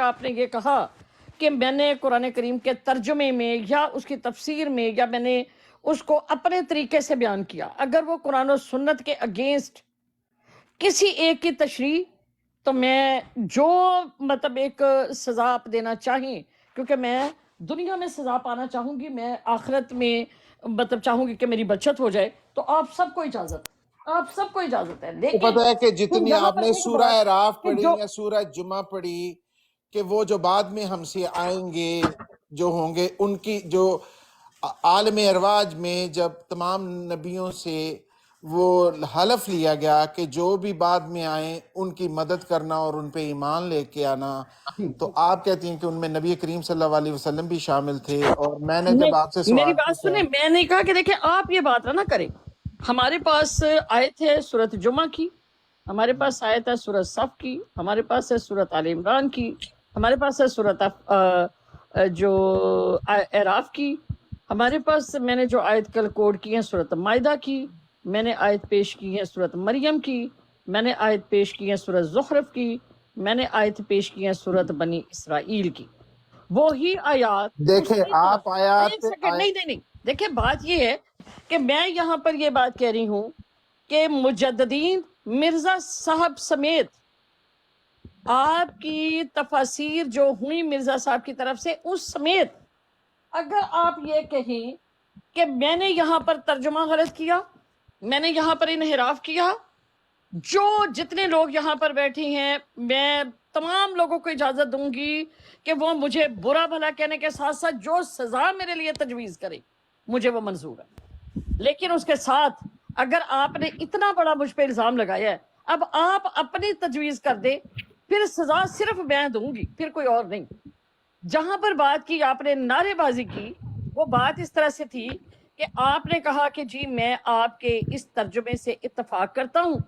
آپ نے یہ کہا کہ میں نے قرآن کریم کے ترجمے میں یا اس کی تفسیر میں یا میں نے اس کو اپنے طریقے سے بیان کیا، اگر وہ قرآن و سنت کے اگینسٹ کسی ایک کی تشریح، تو میں جو مطلب ایک سزا آپ دینا چاہیں، کیونکہ میں دنیا میں سزا پانا چاہوں گی، میں آخرت میں مطلب چاہوں گی کہ میری بچت ہو جائے، تو آپ سب کو اجازت ہے، لیکن پتہ ہے کہ جتنی یہاں آپ پر نے ایک سورہ بات اعراف کہ پڑھی جو یا سورہ جمعہ پڑھی کہ وہ جو بعد میں ہم سے آئیں گے جو ہوں گے، ان کی جو عالم ارواج میں جب تمام نبیوں سے وہ حلف لیا گیا کہ جو بھی بعد میں آئیں ان کی مدد کرنا اور ان پہ ایمان لے کے آنا، تو آپ کہتی ہیں کہ ان میں نبی کریم صلی اللہ علیہ وسلم بھی شامل تھے، اور میں نے جب آپ سے نہیں، میری سوال بات پوچھا۔ سنیں، میں نہیں کہا کہ دیکھیں آپ یہ بات نہ کریں، ہمارے پاس آیت ہے سورۃ جمعہ کی، ہمارے پاس آیت ہے سورۃ صف کی، ہمارے پاس ہے سورۃ آل عمران کی، ہمارے پاس ہے سورۃ جو اعراف کی، ہمارے پاس میں نے جو آیت کل کوڈ کی ہیں سورۃ مائدہ کی، میں نے آیت پیش کی ہے سورۃ مریم کی، میں نے آیت پیش کی ہے سورۃ زخرف کی، میں نے آیت پیش کی ہے سورۃ بنی اسرائیل کی، وہی آیات دیکھیں اسی طرح آپ آیات ایک سیکنڈ، نہیں، دیکھیں بات یہ ہے کہ میں یہاں پر یہ بات کہہ رہی ہوں کہ مجددین مرزا صاحب سمیت آپ کی تفاسیر جو ہوئی مرزا صاحب کی طرف سے اس سمیت، اگر آپ یہ کہیں کہ میں نے یہاں پر ترجمہ غلط کیا، میں نے یہاں پر انحراف کیا، جو جتنے لوگ یہاں پر بیٹھے ہیں میں تمام لوگوں کو اجازت دوں گی کہ وہ مجھے برا بھلا کہنے کے ساتھ ساتھ جو سزا میرے لیے تجویز کرے مجھے وہ منظور ہے، لیکن اس کے ساتھ اگر آپ نے اتنا بڑا مجھ پہ الزام لگایا ہے، اب آپ اپنی تجویز کر دیں، پھر سزا صرف میں دوں گی، پھر کوئی اور نہیں۔ جہاں پر بات کی آپ نے نعرے بازی کی، وہ بات اس طرح سے تھی کہ آپ نے کہا کہ جی میں آپ کے اس ترجمے سے اتفاق کرتا ہوں،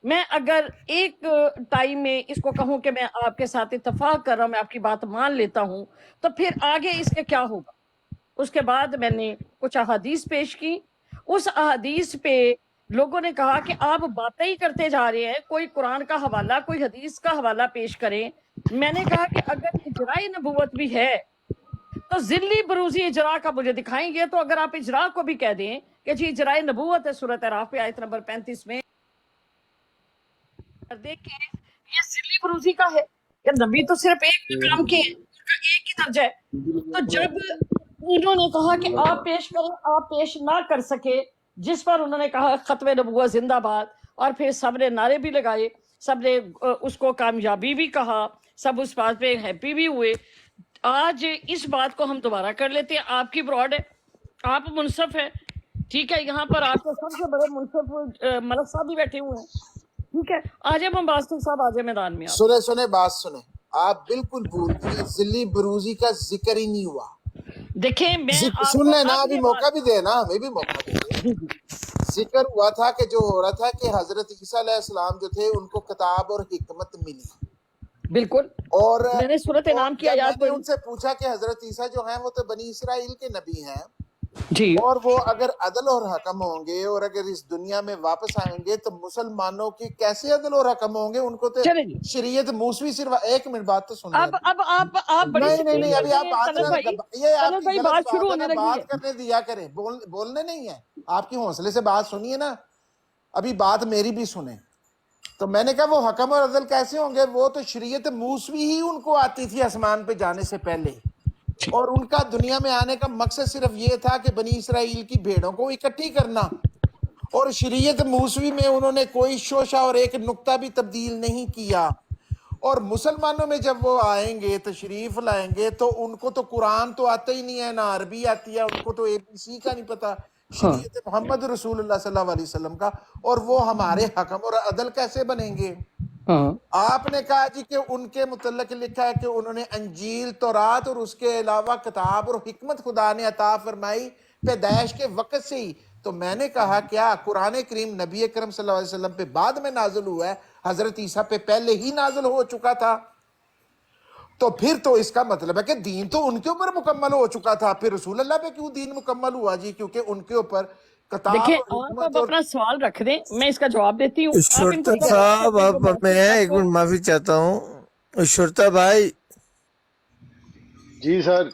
میں اگر ایک ٹائم میں اس کو کہوں کہ میں آپ کے ساتھ اتفاق کر رہا ہوں، میں آپ کی بات مان لیتا ہوں، تو پھر آگے اس کے کیا ہوگا؟ اس کے بعد میں نے کچھ احادیث پیش کی، اس احادیث پہ لوگوں نے کہا کہ آپ باتیں ہی کرتے جا رہے ہیں، کوئی قرآن کا حوالہ کوئی حدیث کا حوالہ پیش کریں۔ میں نے کہا کہ اگر اجراء نبوت بھی ہے تو ذلی بروزی اجراء کا مجھے دکھائیں گے، تو اگر آپ اجراء کو بھی کہہ دیں کہ جی اجراء نبوت ہے سورۃ اعراف پہ آیت نمبر 35 میں، دیکھ کے یہ ذلی بروزی کا ہے کہ نبی تو صرف ایک مقام کے ہیں، ان کا ایک ہی درجہ ہے۔ تو جب انہوں نے کہا کہ آپ پیش کریں، آپ پیش نہ کر سکے، جس پر انہوں نے کہا ختم نبوت زندہ باد، اور پھر سب نے نعرے بھی لگائے، سب نے اس کو کامیابی بھی کہا، سب اس بات پہ ہیپی بھی ہوئے۔ آج اس بات کو ہم دوبارہ کر لیتے ہیں، آپ کی براڈ ہے، آپ منصف ہے، ٹھیک ہے، یہاں پر آپ کے سب سے بڑے منصف ملک صاحب بھی بیٹھے ہوئے ہیں، ٹھیک ہے، آج ممباسٹر صاحب آج میدان میں آپ سنیں بات سنیں، آپ بالکل بھول گئی، ذلی بروزی کا ذکر ہی نہیں ہوا۔ دیکھیں، میں آپ سن کو لینا، اب ابھی یہ موقع بات بھی دینا، ہمیں بھی موقع دے۔ جی جی ذکر ہوا تھا کہ جو ہو رہا تھا کہ حضرت عیسیٰ علیہ السلام جو تھے ان کو کتاب اور حکمت ملی، بالکل، اور میں نے سورۃ انعام کی جب میں آیات نے پڑھی ان سے پوچھا کہ حضرت عیسیٰ جو ہیں وہ تو بنی اسرائیل کے نبی ہیں، جی، اور وہ اگر عدل اور حکم ہوں گے اور اگر اس دنیا میں واپس آئیں گے تو مسلمانوں کی کیسے عدل اور حکم ہوں گے؟ ان کو تو چلیں جی، شریعت موسوی صرف ایک منٹ بات تو سن لیں اب آپ بڑی نہیں سپیریئر ابھی آپ میں بات طلت بھائی، یہ آپ طلت کی بھائی غلط بات شروع بات ہے نا، ہونے لگی ہے۔ بات کرنے دیا کریں، بولنے نہیں ہے، آپ کی حوصلے سے بات سنیے نا، ابھی بات میری بھی سنیں۔ تو میں نے کہا وہ حکم اور عدل کیسے ہوں گے؟ وہ تو شریعت موسوی ہی ان کو آتی تھی آسمان پہ جانے سے پہلے، اور ان کا دنیا میں آنے کا مقصد صرف یہ تھا کہ بنی اسرائیل کی بھیڑوں کو اکٹھی کرنا، اور شریعت موسوی میں انہوں نے کوئی شوشہ اور ایک نقطہ بھی تبدیل نہیں کیا۔ اور مسلمانوں میں جب وہ آئیں گے تشریف لائیں گے تو ان کو تو قرآن تو آتا ہی نہیں ہے، نہ عربی آتی ہے، ان کو تو ABC کا نہیں پتا ہاں شریعت محمد رسول اللہ صلی اللہ علیہ وسلم کا، اور وہ ہمارے حکم اور عدل کیسے بنیں گے؟ ہاں، آپ نے کہا جی کہ ان کے متعلق لکھا ہے کہ انہوں نے انجیل، تورات اور اس کے علاوہ کتاب اور حکمت خدا نے عطا فرمائی پیدائش کے وقت سے ہی۔ تو میں نے کہا کیا قرآن کریم نبی اکرم صلی اللہ علیہ وسلم پہ بعد میں نازل ہوا ہے؟ حضرت عیسیٰ پہ پہلے ہی نازل ہو چکا تھا۔ تو پھر تو اس کا مطلب ہے کہ دین تو ان کے اوپر مکمل ہو چکا تھا، پھر رسول اللہ پہ کیوں دین مکمل ہوا جی؟ کیونکہ ان کے اوپر دیکھیں، کتاب اور آپ حکمت اب اور اپنا سوال رکھ دیں، میں اس کا جواب دیتی ہوں، آپ ان کو شرطا جواب صاحب دیں جو آپ، بات میں ہے آپ ایک کو۔ منٹ معافی چاہتا ہوں، شرطا بھائی جی سر،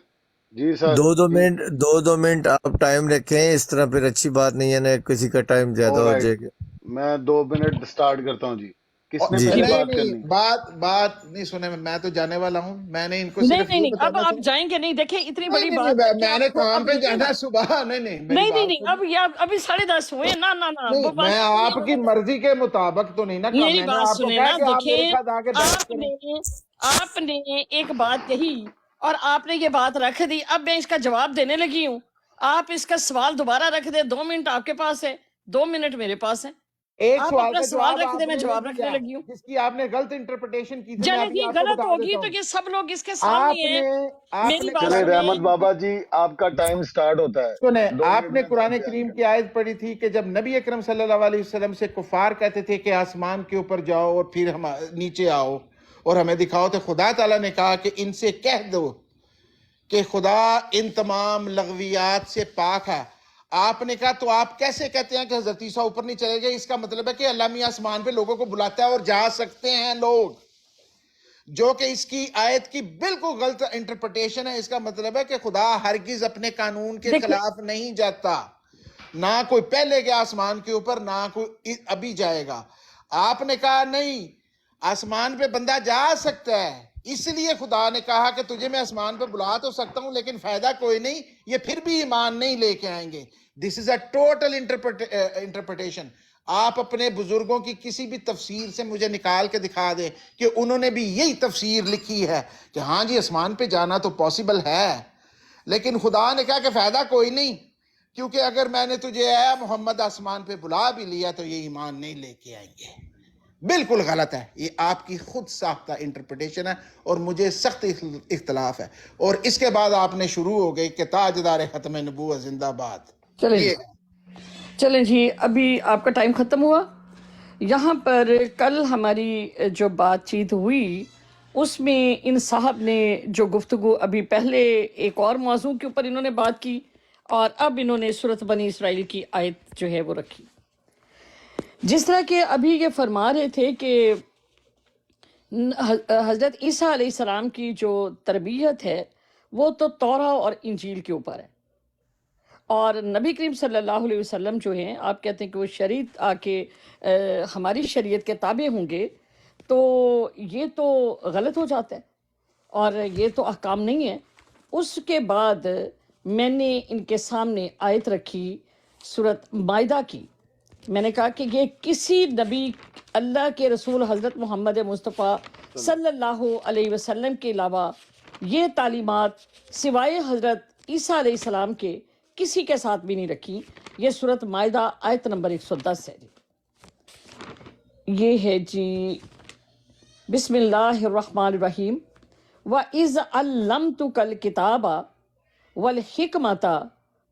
جی سر، دو جی، منٹ 2 منٹ آپ ٹائم رکھیں، اس طرح پھر اچھی بات نہیں ہے نا، کسی کا ٹائم زیادہ آل ہو رائٹ، جائے گا. میں 2 منٹ سٹارٹ کرتا ہوں جی. کس نے جی پہلے نہیں بات نہیں، کرنی؟ بات نہیں سنے، میں تو جانے والا ہوں. میں نے ان کو نہیں صرف نہیں یہ نہیں، اب بتانا آپ تھا. جائیں گے نہیں. دیکھیں اتنی نہیں بڑی نہیں نہیں، بات ہے کہ میں نے آپ کو کام اب پہ یہ جانا نا، ہے صبح. نہیں نہیں، میری نہیں نہیں بات نہیں، سنیں. اب یہ ابھی 10:30 ہوئے نا نہیں، وہ بات میں نہیں آپ ہے کی وہ. مرضی کے مطابق تو نہیں نا کہا. میری میں نے بات آپ کو سنیں کہا نا، کہ آپ میرے دیکھیں ساتھ آ کے بحث آپ کریں. نے آپ نے ایک بات کہی اور آپ نے یہ بات رکھ دی. اب میں اس کا جواب دینے لگی ہوں. آپ اس کا سوال دوبارہ رکھ دیں. 2 منٹ آپ کے پاس ہے، 2 منٹ میرے پاس ہے. ایک آپ سوال اپنا کا سوال جواب رکھ دیں، آپ میں نے نہیں جواب رکھنے دیا، لگی ہوں. جس کی آپ نے غلط انٹرپریٹیشن کی تھی. میں چلیں ابھی جی، آپ کو غلط بتا ہوگی دیتا تو ہوں. یہ سب لوگ اس کے سامنے آپ ہیں. نے آپ میری نے بات چلیں قرآن سنیں. رحمت بابا جی، آپ کا ٹائم سٹارٹ ہوتا ہے. سنیں، 2 منٹ آپ نے میں بات قرآن بیان کریم کریں. کی آیت پڑھی تھی کہ جب نبی اکرم صلی اللہ علیہ وسلم سے کفار کہتے تھے کہ آسمان کے اوپر جاؤ اور پھر ہم نیچے آؤ اور ہمیں دکھاؤ، تو خدا تعالیٰ نے کہا کہ ان سے کہہ دو کہ خدا ان تمام لغویات سے پاک ہے. آپ نے کہا تو آپ کیسے کہتے ہیں کہ حضرت عیسیٰ اوپر نہیں چلے گئے؟ اس کا مطلب ہے کہ اللہ میاں آسمان پہ لوگوں کو بلاتا ہے اور جا سکتے ہیں لوگ، جو کہ اس کی آیت کی بالکل غلط انٹرپریٹیشن ہے. اس کا مطلب ہے کہ خدا ہرگز اپنے قانون کے دیکھیں خلاف نہیں جاتا. نہ کوئی پہلے گیا آسمان کے اوپر، نہ کوئی ابھی جائے گا. آپ نے کہا نہیں، آسمان پہ بندہ جا سکتا ہے، اس لیے خدا نے کہا کہ تجھے میں آسمان پہ بلا تو سکتا ہوں لیکن فائدہ کوئی نہیں، یہ پھر بھی ایمان نہیں لے کے آئیں گے. دس از اے ٹوٹل انٹرپریٹیشن. آپ اپنے بزرگوں کی کسی بھی تفسیر سے مجھے نکال کے دکھا دیں کہ انہوں نے بھی یہی تفسیر لکھی ہے کہ ہاں جی آسمان پہ جانا تو پاسبل ہے، لیکن خدا نے کہا کہ فائدہ کوئی نہیں، کیونکہ اگر میں نے تجھے اے محمد آسمان پہ بلا بھی لیا تو یہ ایمان نہیں لے کے آئیں گے. بالکل غلط ہے. یہ آپ کی خود ساختہ انٹرپریٹیشن ہے اور مجھے سخت اختلاف ہے. اور اس کے بعد آپ نے شروع ہو گئی کہ تاجدار ختم نبوت زندہ باد. چلیں جی، یہ چلیں جی، ابھی آپ کا ٹائم ختم ہوا. یہاں پر کل ہماری جو بات چیت ہوئی اس میں ان صاحب نے جو گفتگو ابھی پہلے ایک اور موضوع کے اوپر انہوں نے بات کی اور اب انہوں نے سورۃ بنی اسرائیل کی آیت جو ہے وہ رکھی. جس طرح کہ ابھی یہ فرما رہے تھے کہ حضرت عیسیٰ علیہ السلام کی جو تربیت ہے وہ تو توراہ اور انجیل کے اوپر ہے، اور نبی کریم صلی اللہ علیہ وسلم جو ہیں، آپ کہتے ہیں کہ وہ شریعت آ کے ہماری شریعت کے تابع ہوں گے، تو یہ تو غلط ہو جاتا ہے اور یہ تو احکام نہیں ہے. اس کے بعد میں نے ان کے سامنے آیت رکھی سورۃ مائدہ کی. میں نے کہا کہ یہ کسی نبی، اللہ کے رسول حضرت محمد مصطفیٰ صلی اللہ علیہ وسلم کے علاوہ یہ تعلیمات سوائے حضرت عیسیٰ علیہ السلام کے کسی کے ساتھ بھی نہیں رکھی. یہ سورۃ مائدہ آیت نمبر 110 ہے جی. یہ ہے جی، بسم اللہ الرحمن الرحیم. وَإِذْ عَلَّمْتُكَ الْكِتَابَ وَالْحِكْمَةَ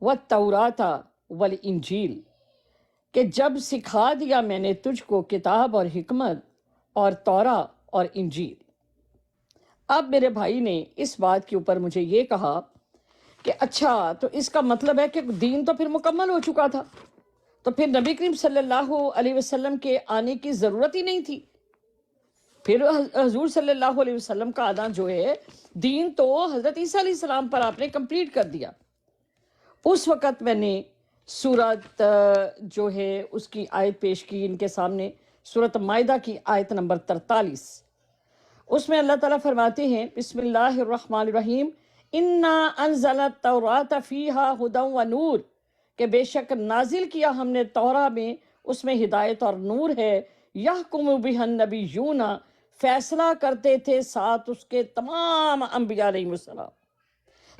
وَالتَّوْرَاةَ وَالْإِنْجِيلَ، کہ جب سکھا دیا میں نے تجھ کو کتاب اور حکمت اور تورا اور انجیل. اب میرے بھائی نے اس بات کے اوپر مجھے یہ کہا کہ اچھا تو اس کا مطلب ہے کہ دین تو پھر مکمل ہو چکا تھا، تو پھر نبی کریم صلی اللہ علیہ وسلم کے آنے کی ضرورت ہی نہیں تھی. پھر حضور صلی اللہ علیہ وسلم کا آنا جو ہے، دین تو حضرت عیسیٰ علیہ السلام پر آپ نے کمپلیٹ کر دیا. اس وقت میں نے سورت جو ہے اس کی آیت پیش کی ان کے سامنے، سورۃ مائدہ کی آیت نمبر 43. اس میں اللہ تعالیٰ فرماتے ہیں بسم اللہ الرحمن الرحیم، انا انزل التوراۃ فیہا ھدی ونور، کہ بے شک نازل کیا ہم نے تورا میں، اس میں ہدایت اور نور ہے. یحکم بہا النبیون، فیصلہ کرتے تھے ساتھ اس کے تمام انبیاء علیہ السلام.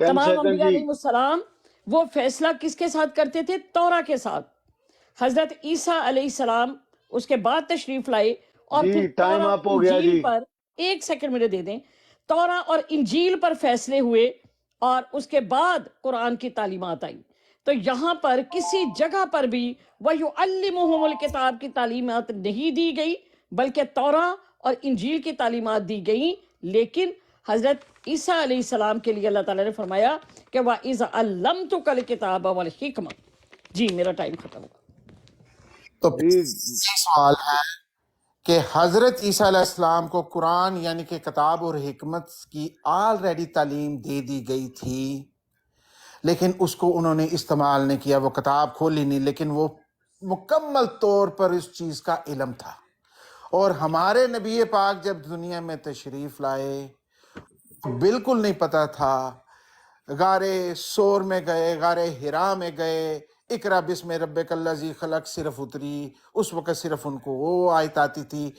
10 تمام سیکنڈ انبیاء جی. علیہ السلام وہ فیصلہ کس کے ساتھ کرتے تھے؟ تورا کے ساتھ. حضرت عیسیٰ علیہ السلام اس کے بعد تشریف لائے اور پھر جی ٹائم تورا اپ ہو گیا انجیل جی. پر، ایک سیکنڈ مجھے دے دیں، تورا اور انجیل پر فیصلے ہوئے اور اس کے بعد قرآن کی تعلیمات آئی. تو یہاں پر کسی جگہ پر بھی وَيُعَلِّمُهُمُ الْكِتَاب کی تعلیمات نہیں دی گئی، بلکہ تورا اور انجیل کی تعلیمات دی گئیں. لیکن حضرت عیسیٰ علیہ السلام کے لیے اللہ تعالیٰ نے فرمایا کہ وَإِذْ عَلَّمْتُكَ الْكِتَابَ وَالْحِكْمَةَ. جی میرا ٹائم ختم ہوا. تو جی یہ سوال ہے کہ حضرت عیسیٰ علیہ السلام کو قرآن یعنی کہ کتاب اور حکمت کی آلریڈی تعلیم دے دی گئی تھی، لیکن اس کو انہوں نے استعمال نہیں کیا، وہ کتاب کھولی نہیں، لیکن وہ مکمل طور پر اس چیز کا علم تھا۔ اور ہمارے نبی پاک جب دنیا میں تشریف لائے بالکل نہیں پتہ تھا، غار سور میں گئے، غار ہرا میں گئے، اقرا بسم ربک الذی خلق صرف اتری، اس وقت صرف ان کو وہ آیت آتی تھی۔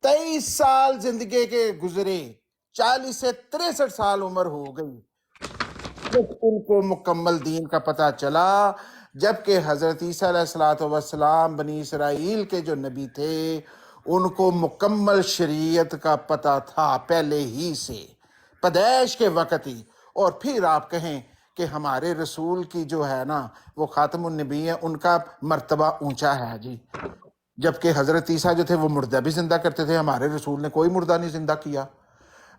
23 سال زندگی کے گزرے، 40 سے 63 سال عمر ہو گئی جب ان کو مکمل دین کا پتہ چلا، جبکہ حضرت عیسیٰ علیہ السلام بنی اسرائیل کے جو نبی تھے ان کو مکمل شریعت کا پتہ تھا پہلے ہی سے، پیدائش کے وقت ہی۔ اور پھر آپ کہیں کہ ہمارے رسول کی جو ہے نا وہ خاتم النبی ہے، ان کا مرتبہ اونچا ہے جی، جبکہ حضرت عیسیٰ جو تھے وہ مردہ بھی زندہ کرتے تھے، ہمارے رسول نے کوئی مردہ نہیں زندہ کیا۔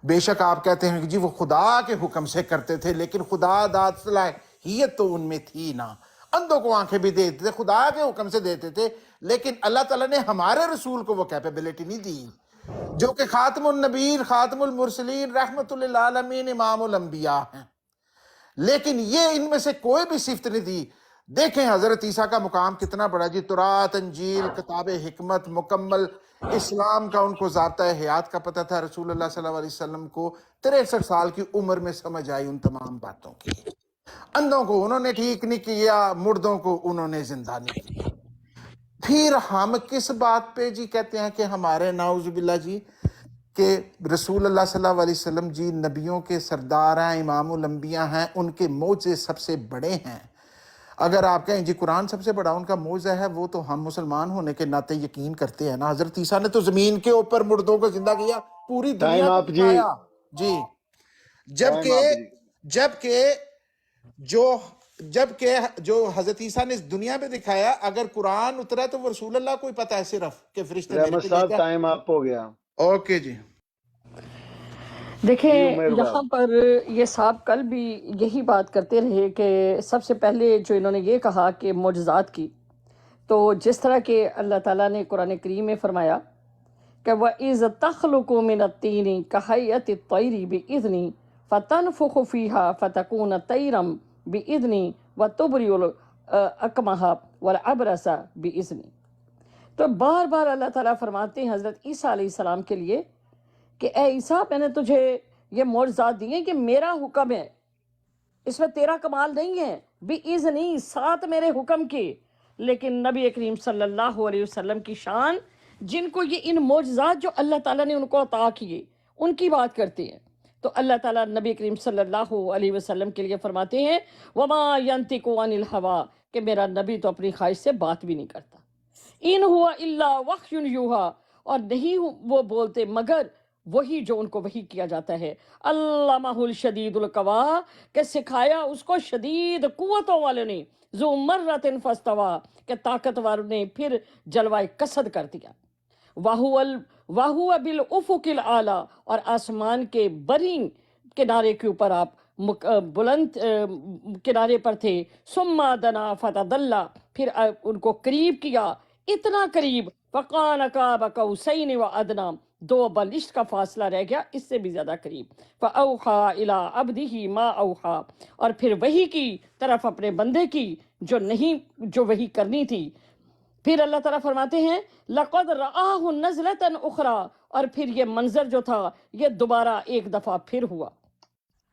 بے شک آپ کہتے ہیں کہ جی وہ خدا کے حکم سے کرتے تھے، لیکن خدا داد صلاحیت تو ان میں تھی نا، اندھوں کو آنکھیں بھی دیتے تھے، خدا کے حکم سے دیتے تھے، لیکن اللہ تعالیٰ نے ہمارے رسول کو وہ کیپیبلٹی نہیں دی، جو کہ خاتم النبیین، خاتم المرسلین، رحمت للعالمین، امام الانبیاء ہیں، لیکن یہ ان میں سے کوئی بھی صفت نہیں دی۔ دیکھیں حضرت عیسیٰ کا مقام کتنا بڑا جی، تورات، انجیل، کتاب حکمت، مکمل اسلام کا ان کو ضابطہ حیات کا پتہ تھا۔ رسول اللہ صلی اللہ علیہ وسلم کو 63 سال کی عمر میں سمجھ آئی ان تمام باتوں کی۔ اندھوں کو انہوں نے ٹھیک نہیں کیا، مردوں کو انہوں نے زندہ نہیں کیا۔ پھر ہم کس بات پہ جی کہتے ہیں کہ ہمارے نعوذ باللہ جی کہ رسول اللہ صلی اللہ علیہ وسلم جی نبیوں کے سردار ہیں، امام الانبیاء ہیں، ان کے معجزے سب سے بڑے ہیں۔ اگر آپ کہیں جی قرآن سب سے بڑا ان کا معجزہ ہے، وہ تو ہم مسلمان ہونے کے ناطے یقین کرتے ہیں نا۔ حضرت عیسیٰ نے تو زمین کے اوپر مردوں کو زندہ کیا، پوری ٹائم دنیا کو آپ جی، دکھایا جی۔ ٹائم آپ جی۔ جبکہ جو حضرت عیسیٰ نے اس دنیا میں دکھایا، اگر قرآن اترا تو وہ رسول اللہ کو ہی پتہ ہے صرف کہ فرشتے میرے رحمت پہ صاحب لے ٹائم آپ ہو گیا اوکے جی۔ دیکھیں جی عمیر یہاں بھائی، پر یہ صاحب کل بھی یہی بات کرتے رہے کہ سب سے پہلے جو انہوں نے یہ کہا کہ معجزات کی، تو جس طرح کہ اللہ تعالیٰ نے قرآن کریم میں فرمایا کہ وَإِذْ تَخْلُقُ مِنَ الطِّينِ كَهَيْئَةِ الطَّيْرِ بِإِذْنِي فَتَنْفُخُ فِيهَا فَتَكُونَ طَيْرًا بِإِذْنِي وَتُبْرِئُ الْأَكْمَحَ وَالْأَبْرَصَ بِإِذْنِي۔ تو بار بار اللہ تعالیٰ فرماتے ہیں حضرت عیسیٰ علیہ السلام کے لیے کہ اے عیسیٰ، میں نے تجھے یہ معجزات دیے کہ میرا حکم ہے، اس میں تیرا کمال نہیں ہے، بِإِذْنِی، ساتھ میرے حکم کے۔ لیکن نبی کریم صلی اللہ علیہ وسلم کی شان، جن کو یہ ان معجزات جو اللہ تعالیٰ نے ان کو عطا کیے ان کی بات کرتے ہیں، تو اللہ تعالیٰ نبی کریم صلی اللہ علیہ وسلم کے لیے فرماتے ہیں وَمَا يَنْطِقُ عَنِ الْهَوَىٰ، کہ میرا نبی تو اپنی خواہش سے بات بھی نہیں کرتا، ان ہوا الا وحی یوحیٰ، اور نہیں وہ بولتے مگر وہی جو ان کو وحی کیا جاتا ہے۔ علمہ الشدید القوا، کہ سکھایا اس کو شدید قوتوں والے نے، ذو مرۃ فاستویٰ، کہ طاقتور نے پھر جلوہ قصد کر دیا، وَهُوَ بِالْأُفُقِ الْأَعْلَىٰ، اور آسمان کے برین کنارے کے اوپر آپ بلند کنارے پر تھے، ثم دنا فتدلی، پھر ان کو قریب کیا، اتنا قریب، فَقَانَ قَابَ قَوْسَيْنِ وَأَدْنَىٰ، 2 بالشت کا فاصلہ رہ گیا، اس سے بھی زیادہ قریب، فَأَوْحَىٰ إِلَىٰ عَبْدِهِ مَا أَوْحَىٰ، اور پھر وحی کی طرف اپنے بندے کی جو وحی کرنی تھی۔ پھر اللہ تعالیٰ فرماتے ہیں لَقَدْ رَآهُ نَزْلَةً أُخْرَىٰ، اور پھر یہ منظر جو تھا یہ دوبارہ ایک دفعہ پھر ہوا۔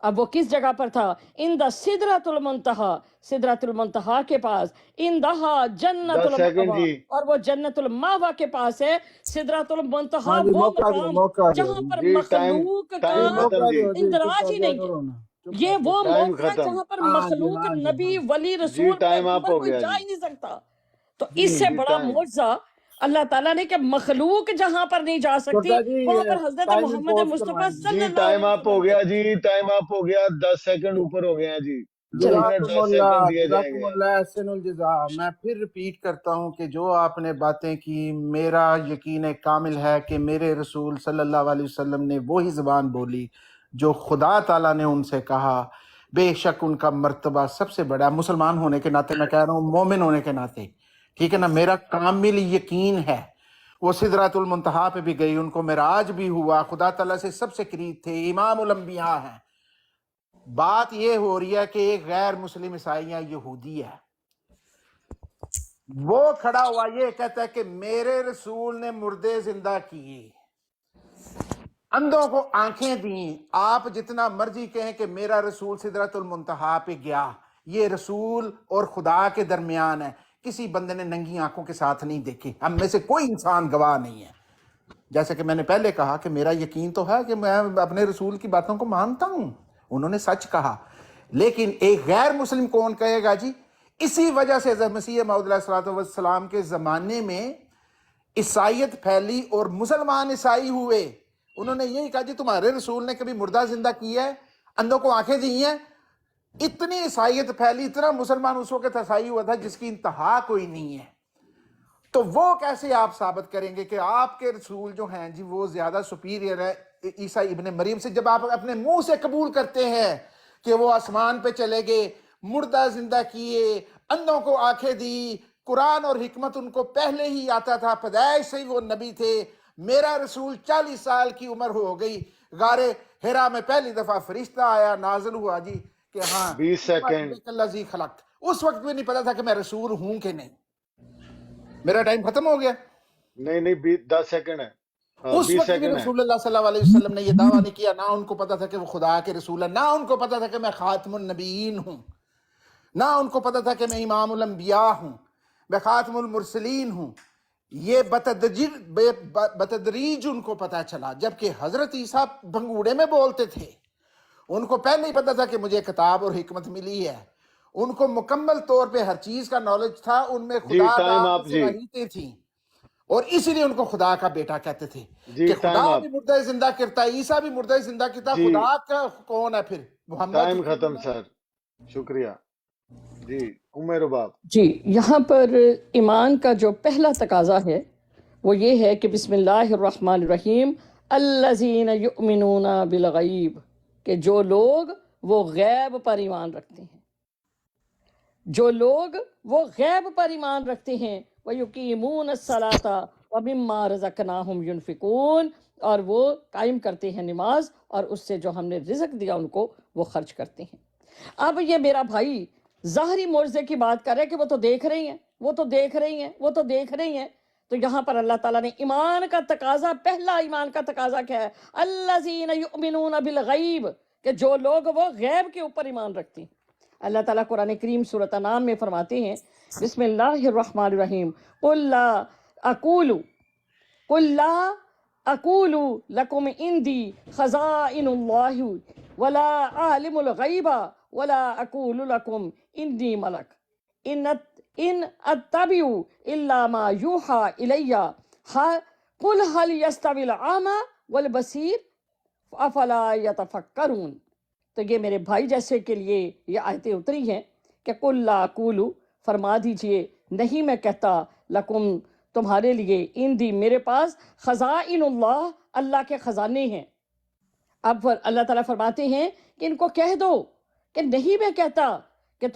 اب وہ کس جگہ پر تھا؟ عند سدرۃ المنتہا، سدرۃ المنتہا کے پاس، عندہا جنت 10 سیکنڈ المأویٰ، جی۔ اور وہ جنت المأویٰ کے پاس ہے۔ سدرۃ المنتہا ہاں جی، وہ موقع دو، مقام موقع دو جہاں پر جی مخلوق کا ٹائم ختم موقع جی، دو جی، چپ اندراج کر ہی دیا نہیں ہے۔ کرو نا، چپ یہ کر وہ دیا۔ ٹائم موقع ہے ختم جہاں پر ہاں جی، مخلوق ہاں جی، نبی، ہاں ولی، جی، رسول ٹائم آپ پیغمبر ہو کوئی گیا جا جی، ہی نہیں سکتا۔ تو جی اس سے جی بڑا ٹائم، معجزہ اللہ تعالیٰ نے کہ مخلوق جہاں پر نہیں جا سکتی چھوٹا جی وہاں پر حضرت ٹائم محمد امپوز مصطفیٰ کروائیں جی۔ صلی جی اللہ ٹائم علیہ آپ ہو وسلم گیا گئے۔ جی، ٹائم آپ ہو گیا، 10 سیکنڈ اوپر ہو گئے ہیں جی، 2 چلیں منٹ جزاکم 10 اللہ، سیکنڈ دیے جائیں جزاکم گے۔ اللہ احسن الجزا۔ میں پھر ریپیٹ کرتا ہوں کہ جو آپ نے باتیں کی، میرا یقین کامل ہے کہ میرے رسول صلی اللہ علیہ وسلم نے وہی زبان بولی جو خدا تعالیٰ نے ان سے کہا۔ بے شک ان کا مرتبہ سب سے بڑا، مسلمان ہونے کے ناطے میں کہہ رہا ہوں، مومن ہونے کے ناطے، ٹھیک ہے نا، میرا کامل یقین ہے وہ سدرۃ المنتہا پہ بھی گئی، ان کو معراج بھی ہوا، خدا تعالیٰ سے سب سے قریب تھے، امام الانبیاء ہیں۔ بات یہ ہو رہی ہے کہ ایک غیر مسلم عیسائی یا یہودی ہے، وہ کھڑا ہوا یہ کہتا ہے کہ میرے رسول نے مردے زندہ کیے، اندھوں کو آنکھیں دیں۔ آپ جتنا مرضی کہیں کہ میرا رسول سدرۃ المنتہا پہ گیا، یہ رسول اور خدا کے درمیان ہے، کسی بندے نے ننگی آنکھوں کے ساتھ نہیں دیکھے، ہم میں سے کوئی انسان گواہ نہیں ہے۔ جیسے کہ میں نے پہلے کہا کہ میرا یقین تو ہے کہ میں اپنے رسول کی باتوں کو مانتا ہوں، انہوں نے سچ کہا، لیکن ایک غیر مسلم کون کہے گا جی؟ اسی وجہ سے حضرت مسیح موعود علیہ الصلوۃ والسلام کے زمانے میں عیسائیت پھیلی اور مسلمان عیسائی ہوئے۔ انہوں نے یہی کہا جی تمہارے رسول نے کبھی مردہ زندہ کیا ہے، اندھوں کو آنکھیں دی ہیں۔ اتنی عیسائیت پھیلی، اتنا مسلمان اس وقت عیسائی ہوا تھا جس کی انتہا کوئی نہیں ہے۔ تو وہ کیسے آپ ثابت کریں گے کہ آپ کے رسول جو ہیں جی وہ زیادہ سپیریئر ہے عیسیٰ ابن مریم سے، جب آپ اپنے منہ سے قبول کرتے ہیں کہ وہ آسمان پہ چلے گئے، مردہ زندہ کیے، اندھوں کو آنکھیں دی، قرآن اور حکمت ان کو پہلے ہی آتا تھا، پیدائش سے ہی وہ نبی تھے۔ میرا رسول 40 سال کی عمر ہو گئی، غار حرا میں پہلی دفعہ فرشتہ آیا، نازل ہوا جی کہ ہاں 20 سیکنڈ۔ الذی خلقت، اس وقت بھی نہیں پتا تھا کہ میں رسول ہوں کہ نہیں۔ میرا ٹائم ختم ہو گیا؟ نہیں 10 سیکنڈ ہے، اس 20 وقت بھی سیکنڈ ہے۔ رسول اللہ صلی اللہ علیہ وسلم نے یہ دعویٰ نہیں کیا، نہ ان کو پتا تھا کہ وہ خدا کے رسول ہیں، نہ ان کو پتا تھا کہ میں خاتم النبیین ہوں، نہ ان کو پتا تھا کہ میں امام الانبیاء ہوں، میں خاتم المرسلین ہوں۔ یہ بتدریج ان کو پتا چلا، جبکہ حضرت عیسیٰ بھنگوڑے میں بولتے تھے، ان کو پہلے ہی پتا تھا کہ مجھے کتاب اور حکمت ملی ہے، ان کو مکمل طور پہ ہر چیز کا نالج تھا، ان میں جی خدا ٹائم کا آپ جی، صلاحیتیں تھیں، اور اسی لیے ان کو خدا کا بیٹا کہتے تھے جی کہ ٹائم خدا آپ بھی مردہ زندہ کرتا ہے، عیسیٰ بھی مردہ زندہ کرتا ہے، جی، خدا کا کون ہے پھر؟ محمد ٹائم رسول ختم اللہ۔ سر، شکریہ جی۔ رباب جی، یہاں پر ایمان کا جو پہلا تقاضا ہے وہ یہ ہے کہ بسم اللہ الرحمن الرحیم، الذین یؤمنون بالغیب، کہ جو لوگ وہ غیب پر ایمان رکھتے ہیں، جو لوگ وہ غیب پر ایمان رکھتے ہیں، وَيُقِيمُونَ الصَّلَاةَ وَمِمَّا رَزَقْنَاهُمْ يُنْفِقُونَ، اور وہ قائم کرتے ہیں نماز اور اس سے جو ہم نے رزق دیا ان کو وہ خرچ کرتے ہیں۔ اب یہ میرا بھائی ظاہری معجزے کی بات کر رہے کہ وہ تو دیکھ رہی ہیں، وہ تو دیکھ رہی ہیں، وہ تو دیکھ رہی ہیں، تو یہاں پر اللہ تعالیٰ نے ایمان کا تقاضا، پہلا ایمان کا تقاضا کیا ہے؟ الذین یؤمنون بالغیب، کہ جو لوگ وہ غیب کے اوپر ایمان رکھتے ہیں۔ اللہ تعالیٰ قرآن کریم سورۃ انعام میں فرماتے ہیں بسم اللہ الرحمن الرحیم، قل لا اقول لکم عندی خزائن اللہ ولا عالم الغیب ولا اقول لکم عندی ملک ان اتبع الا ما یوحى الی قل هل یستوی الاعمی والبصیر افلا یتفکرون۔ تو یہ میرے بھائی جیسے کے لیے یہ آیتیں اتری ہیں کہ قل لا اقول، فرما دیجئے نہیں میں کہتا، لکم تمہارے لیے، اندی میرے پاس، خزائن اللہ، اللہ کے خزانے ہیں۔ اب اللہ تعالیٰ فرماتے ہیں کہ ان کو کہہ دو کہ نہیں میں کہتا کہ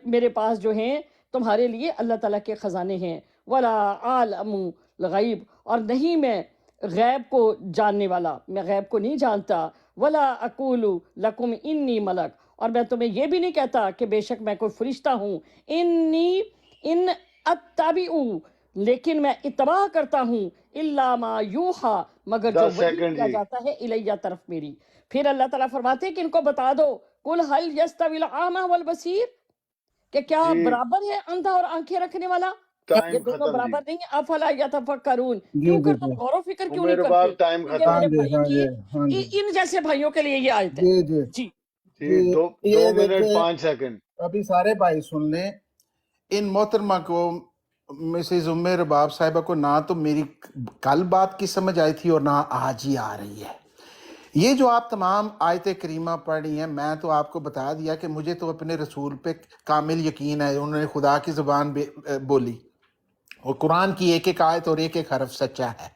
میرے پاس جو ہیں تمہارے لیے اللہ تعالیٰ کے خزانے ہیں، ولا عالم الغیب، اور نہیں میں غیب کو جاننے والا، میں غیب کو نہیں جانتا، ولا اقول لکم انی ملک، اور میں تمہیں یہ بھی نہیں کہتا کہ بے شک میں کوئی فرشتہ ہوں، ان اتبع، لیکن میں اتباع کرتا ہوں، الا ما یوحى، مگر جو 10 وحی سیکنڈ کیا جی۔ جاتا ہے الیہ، طرف میری۔ پھر اللہ تعالیٰ فرماتے ہیں کہ ان کو بتا دو، قل هل يستوي الاعمى والبصیر، کہ کیا جی برابر ہے اندھا اور آنکھیں رکھنے والا؟ ٹائم یہ دونوں ختم جی، برابر نہیں ہیں۔ افلا یتفکرون، جی کیوں جی کر جی تم غور و فکر کیوں نہیں عمر کرتے؟ رباب ٹائم تو یہ ختم ہاں میرے جی بھائی ہاں کی، جی ہاں جی ان جیسے بھائیوں کے لیے یہ آیت ہے۔ جی جی جی جی، جی، 2 یہ منٹ دیکھیں 5 سیکنڈ۔ ابھی سارے بھائی سن لیں، ان محترمہ کو، مسز ام رباب صاحبہ کو، نہ تو میری کل بات کی سمجھ آئی تھی اور نہ آج ہی آ رہی ہے۔ یہ جو آپ تمام آیت کریمہ پڑھ رہی ہیں، میں تو آپ کو بتا دیا کہ مجھے تو اپنے رسول پہ کامل یقین ہے، انہوں نے خدا کی زبان بولی، اور قرآن کی ایک ایک آیت اور ایک ایک حرف سچا ہے۔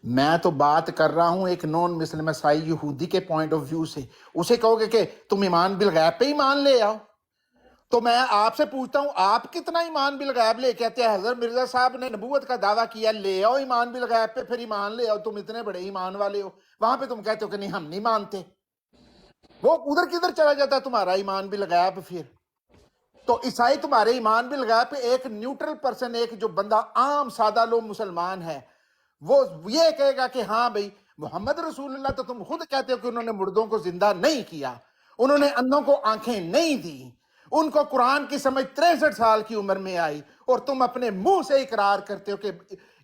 میں تو بات کر رہا ہوں ایک نون مسلم عیسائی یہودی کے پوائنٹ آف ویو سے۔ اسے کہو گے کہ تم ایمان بالغیب پہ ایمان لے آؤ، تو میں آپ سے پوچھتا ہوں آپ کتنا ایمان بالغیب لے کے آتے ہیں؟ حضرت مرزا صاحب نے نبوت کا دعویٰ کیا، لے آؤ ایمان بالغیب پہ، پھر ایمان لے آؤ، تم اتنے بڑے ایمان والے ہو، وہاں پہ تم کہتے ہو کہ نہیں ہم نہیں مانتے۔ وہ ادھر کدھر چلا جاتا ہے تمہارا ایمان بالغیب؟ پھر تو عیسائی تمہارے ایمان بالغیب پہ ایک نیوٹرل پرسن، ایک جو بندہ عام سادہ لوگ مسلمان ہے، وہ یہ کہے گا کہ ہاں بھئی محمد رسول اللہ، تو تم خود کہتے ہو کہ انہوں نے مردوں کو زندہ نہیں کیا، انہوں نے اندھوں کو آنکھیں نہیں دی، ان کو قرآن کی سمجھ 63 سال کی عمر میں آئی، اور تم اپنے منہ سے اقرار کرتے ہو کہ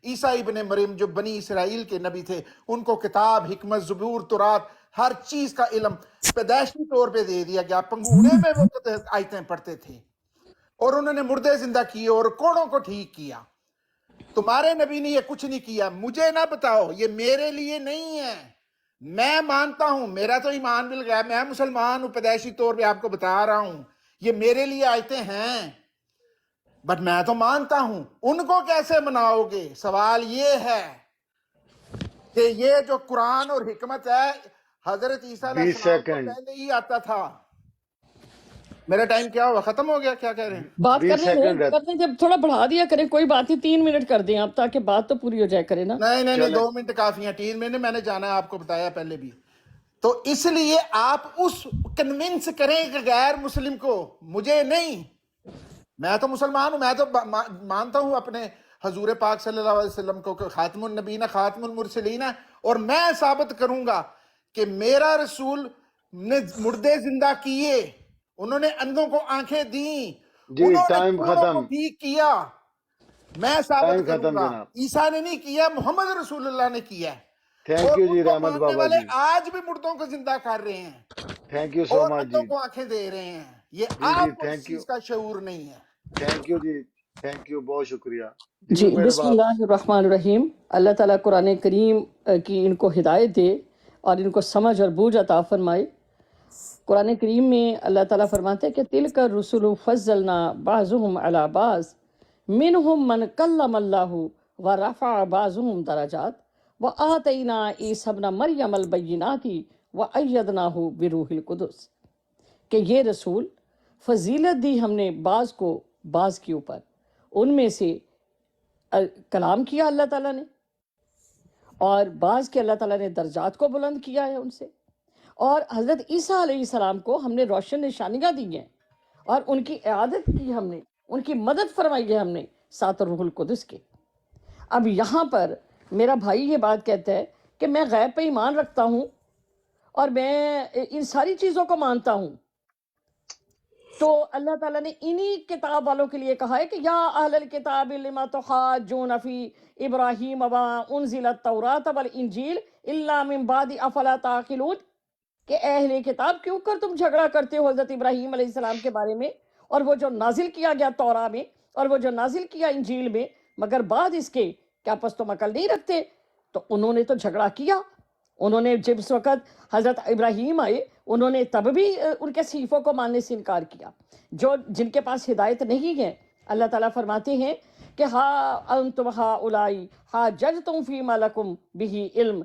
عیسیٰ ابن مریم جو بنی اسرائیل کے نبی تھے، ان کو کتاب، حکمت، زبور، تورات، ہر چیز کا علم پیدائشی طور پہ دے دیا گیا، پنگوڑے میں وہ آیتیں پڑھتے تھے، اور انہوں نے مردے زندہ کیے اور کوڑوں کو ٹھیک کیا۔ تمہارے نبی نے یہ کچھ نہیں کیا، مجھے نہ بتاؤ، یہ میرے لیے نہیں ہے، میں مانتا ہوں، میرا تو ایمان بالغیب، میں مسلمان ہوں، پیدائشی طور پہ آپ کو بتا رہا ہوں، یہ میرے لیے آیتیں ہیں، بٹ میں تو مانتا ہوں، ان کو کیسے مناؤ گے؟ سوال یہ ہے کہ یہ جو قرآن اور حکمت ہے، حضرت عیسیٰ علیہ 20 السلام کو سیکنڈ، پہلے ہی آتا تھا۔ میرا ٹائم کیا ہوا، ختم ہو گیا؟ کیا کہہ رہے ہیں؟ بات 20 کرنے سیکنڈ رہتے، کرنے جب تھوڑا بڑھا دیا کریں، کوئی بات نہیں 3 منٹ کر دیں آپ، تاکہ بات تو پوری ہو جائے کرے نا۔ نہیں نہیں نہیں، چلیں 2 منٹ کافی ہیں، 3 منٹ میں نے جانا ہے، آپ کو بتایا پہلے بھی۔ تو اس لیے آپ اس کنونس کریں کہ غیر مسلم کو، مجھے نہیں، میں تو مسلمان ہوں، میں تو مانتا ہوں اپنے حضور پاک صلی اللہ علیہ وسلم کو کہ خاتم النبیین خاتم المرسلین ہے، اور میں ثابت کروں گا کہ میرا رسول نے مردے زندہ کیے، انہوں نے اندھوں کو آنکھیں دیں، جی انہوں نے ٹائم کوڑوں کو ختم، ٹھیک کیا، میں ٹائم ثابت کروں ختم گا۔ جناب، عیسیٰ نے نہیں کیا، محمد رسول اللہ نے کیا ہے، تھینک اور یو ان جی کو رحمت ماننے بابا والے جی، آج بھی مردوں کو زندہ کر رہے ہیں تھینک یو سو اور مچ اندھوں جی، کو آنکھیں دے رہے ہیں۔ یہ جی جی آپ کو اس تھینک یو، چیز کا شعور نہیں ہے۔ تھینک یو جی، تھینک یو، بہت شکریہ جی جی، عمیر بسم باپ۔ اللہ الرحمن الرحیم۔ اللہ تعالیٰ قرآن کریم کی ان کو ہدایت دے اور ان کو سمجھ اور بوجھ عطا فرمائے۔ قرآن کریم میں اللہ تعالیٰ فرماتے ہیں کہ تِلْکَ الرُّسُلُ فَضَّلْنَا بَعْضُهُمْ عَلَى بَعْضٍ مِّنْهُمْ مَنْ كَلَّمَ اللَّهُ وَرَفَعَ بَعْضُهُمْ دَرَجَاتٍ وَآتَيْنَا عِیسَیٰ ابْنَ مَرْیَمَ الْبَیِّنَاتِ وَأَیَّدْنَاهُ بِرُوحِ الْقُدُسِ، کہ یہ رسول فضیلت دی ہم نے بعض کو بعض کے اوپر، ان میں سے کلام کیا اللہ تعالیٰ نے، اور بعض کے اللہ تعالیٰ نے درجات کو بلند کیا ہے ان سے، اور حضرت عیسیٰ علیہ السلام کو ہم نے روشن نشانیاں دی ہیں، اور ان کی اعادت کی ہم نے، ان کی مدد فرمائی ہے ہم نے ساتھ روح القدس کے۔ اب یہاں پر میرا بھائی یہ بات کہتا ہے کہ میں غیب پہ ایمان رکھتا ہوں اور میں ان ساری چیزوں کو مانتا ہوں، تو اللہ تعالیٰ نے انہی کتاب والوں کے لیے کہا ہے کہ یا اہل الکتاب لما تحاجون فی ابراہیم وما انزل التوراۃ والانجیل الا من بعد افلا تعقلون، کہ اہل کتاب کیوں کر تم جھگڑا کرتے ہو حضرت ابراہیم علیہ السلام کے بارے میں، اور وہ جو نازل کیا گیا توراہ میں، اور وہ جو نازل کیا انجیل میں، مگر بعد اس کے کیا پس تم عقل نہیں رکھتے؟ تو انہوں نے تو جھگڑا کیا، انہوں نے جس وقت حضرت ابراہیم آئے انہوں نے تب بھی ان کے صحیفوں کو ماننے سے انکار کیا، جن کے پاس ہدایت نہیں ہے۔ اللہ تعالیٰ فرماتے ہیں کہ ہا انتم ہؤلائی حاججتم فیما لکم بہ علم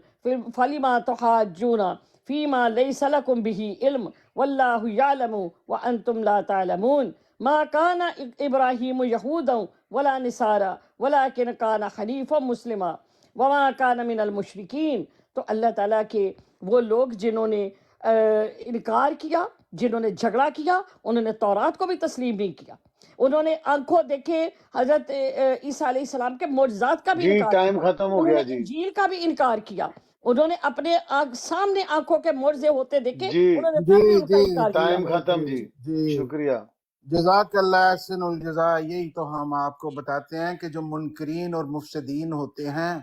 فلما تحاجون فیما لیس لکم بہ علم واللہ یعلم وانتم لا تعلمون ما کان ابراہیم یہودا ولا نصارا ولکن کان حنیفا مسلما وما کان من المشرکین۔ تو اللہ تعالیٰ کے وہ لوگ جنہوں نے انکار کیا، جنہوں نے جھگڑا کیا، انہوں نے تورات کو بھی تسلیم نہیں کیا، انہوں نے آنکھوں دیکھے حضرت عیسیٰ علیہ السلام کے معجزات کا بھی جی انکار ٹائم کیا، ختم ہو انہوں گیا نے جی، انجیل کا بھی انکار کیا، انہوں نے اپنے سامنے آنکھوں کے معجزے ہوتے دیکھے، جی انہوں نے جی تب بھی ان کا جی انکار کیا۔ ٹائم جی ختم جی جی، جی، شکریہ جزاک اللہ احسن الجزا۔ یہی تو ہم آپ کو بتاتے ہیں کہ جو منکرین اور مفسدین ہوتے ہیں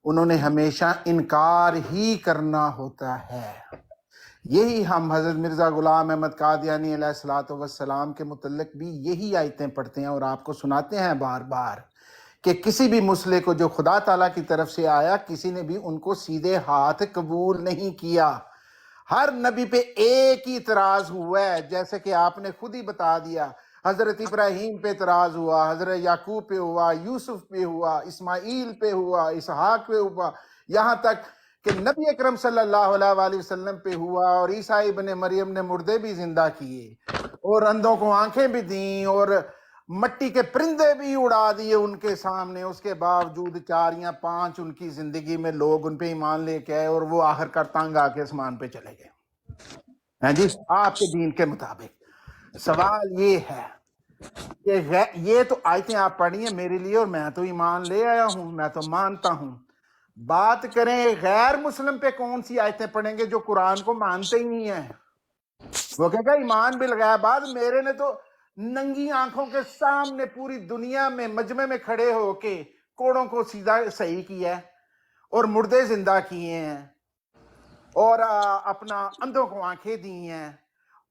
انہوں نے ہمیشہ انکار ہی کرنا ہوتا ہے۔ یہی ہم حضرت مرزا غلام احمد قادیانی علیہ الصلوۃ والسلام کے متعلق بھی یہی آیتیں پڑھتے ہیں اور آپ کو سناتے ہیں بار بار کہ کسی بھی مسئلے کو جو خدا تعالیٰ کی طرف سے آیا کسی نے بھی ان کو سیدھے ہاتھ قبول نہیں کیا، ہر نبی پہ ایک ہی اعتراض ہوا ہے، جیسے کہ آپ نے خود ہی بتا دیا، حضرت ابراہیم پہ اعتراض ہوا، حضرت یعقوب پہ ہوا، یوسف پہ ہوا، اسماعیل پہ ہوا، اسحاق پہ ہوا، یہاں تک کہ نبی اکرم صلی اللہ علیہ وآلہ وسلم پہ ہوا، اور عیسیٰ ابن مریم نے مردے بھی زندہ کیے۔ اور اندھوں کو آنکھیں بھی دیں اور مٹی کے پرندے بھی اڑا دیے ان کے سامنے، اس کے باوجود 4 یا 5 ان کی زندگی میں لوگ ان پہ ایمان لے کے آئے اور وہ آخر کر تنگ آ کے آسمان پہ چلے گئے ہیں جی آپ کے دین کے مطابق۔ سوال یہ ہے کہ یہ تو آیتیں آپ پڑھی ہیں میرے لیے اور میں تو ایمان لے آیا ہوں، میں تو مانتا ہوں، بات کریں غیر مسلم پہ کون سی آیتیں پڑھیں گے جو قرآن کو مانتے ہی نہیں ہیں؟ وہ کہے گا ایمان بالغیب۔ بعد میرے نے تو ننگی آنکھوں کے سامنے پوری دنیا میں مجمع میں کھڑے ہو کے کوڑوں کو سیدھا صحیح کیا ہے اور مردے زندہ کیے ہیں اور اپنا اندھوں کو آنکھیں دی ہیں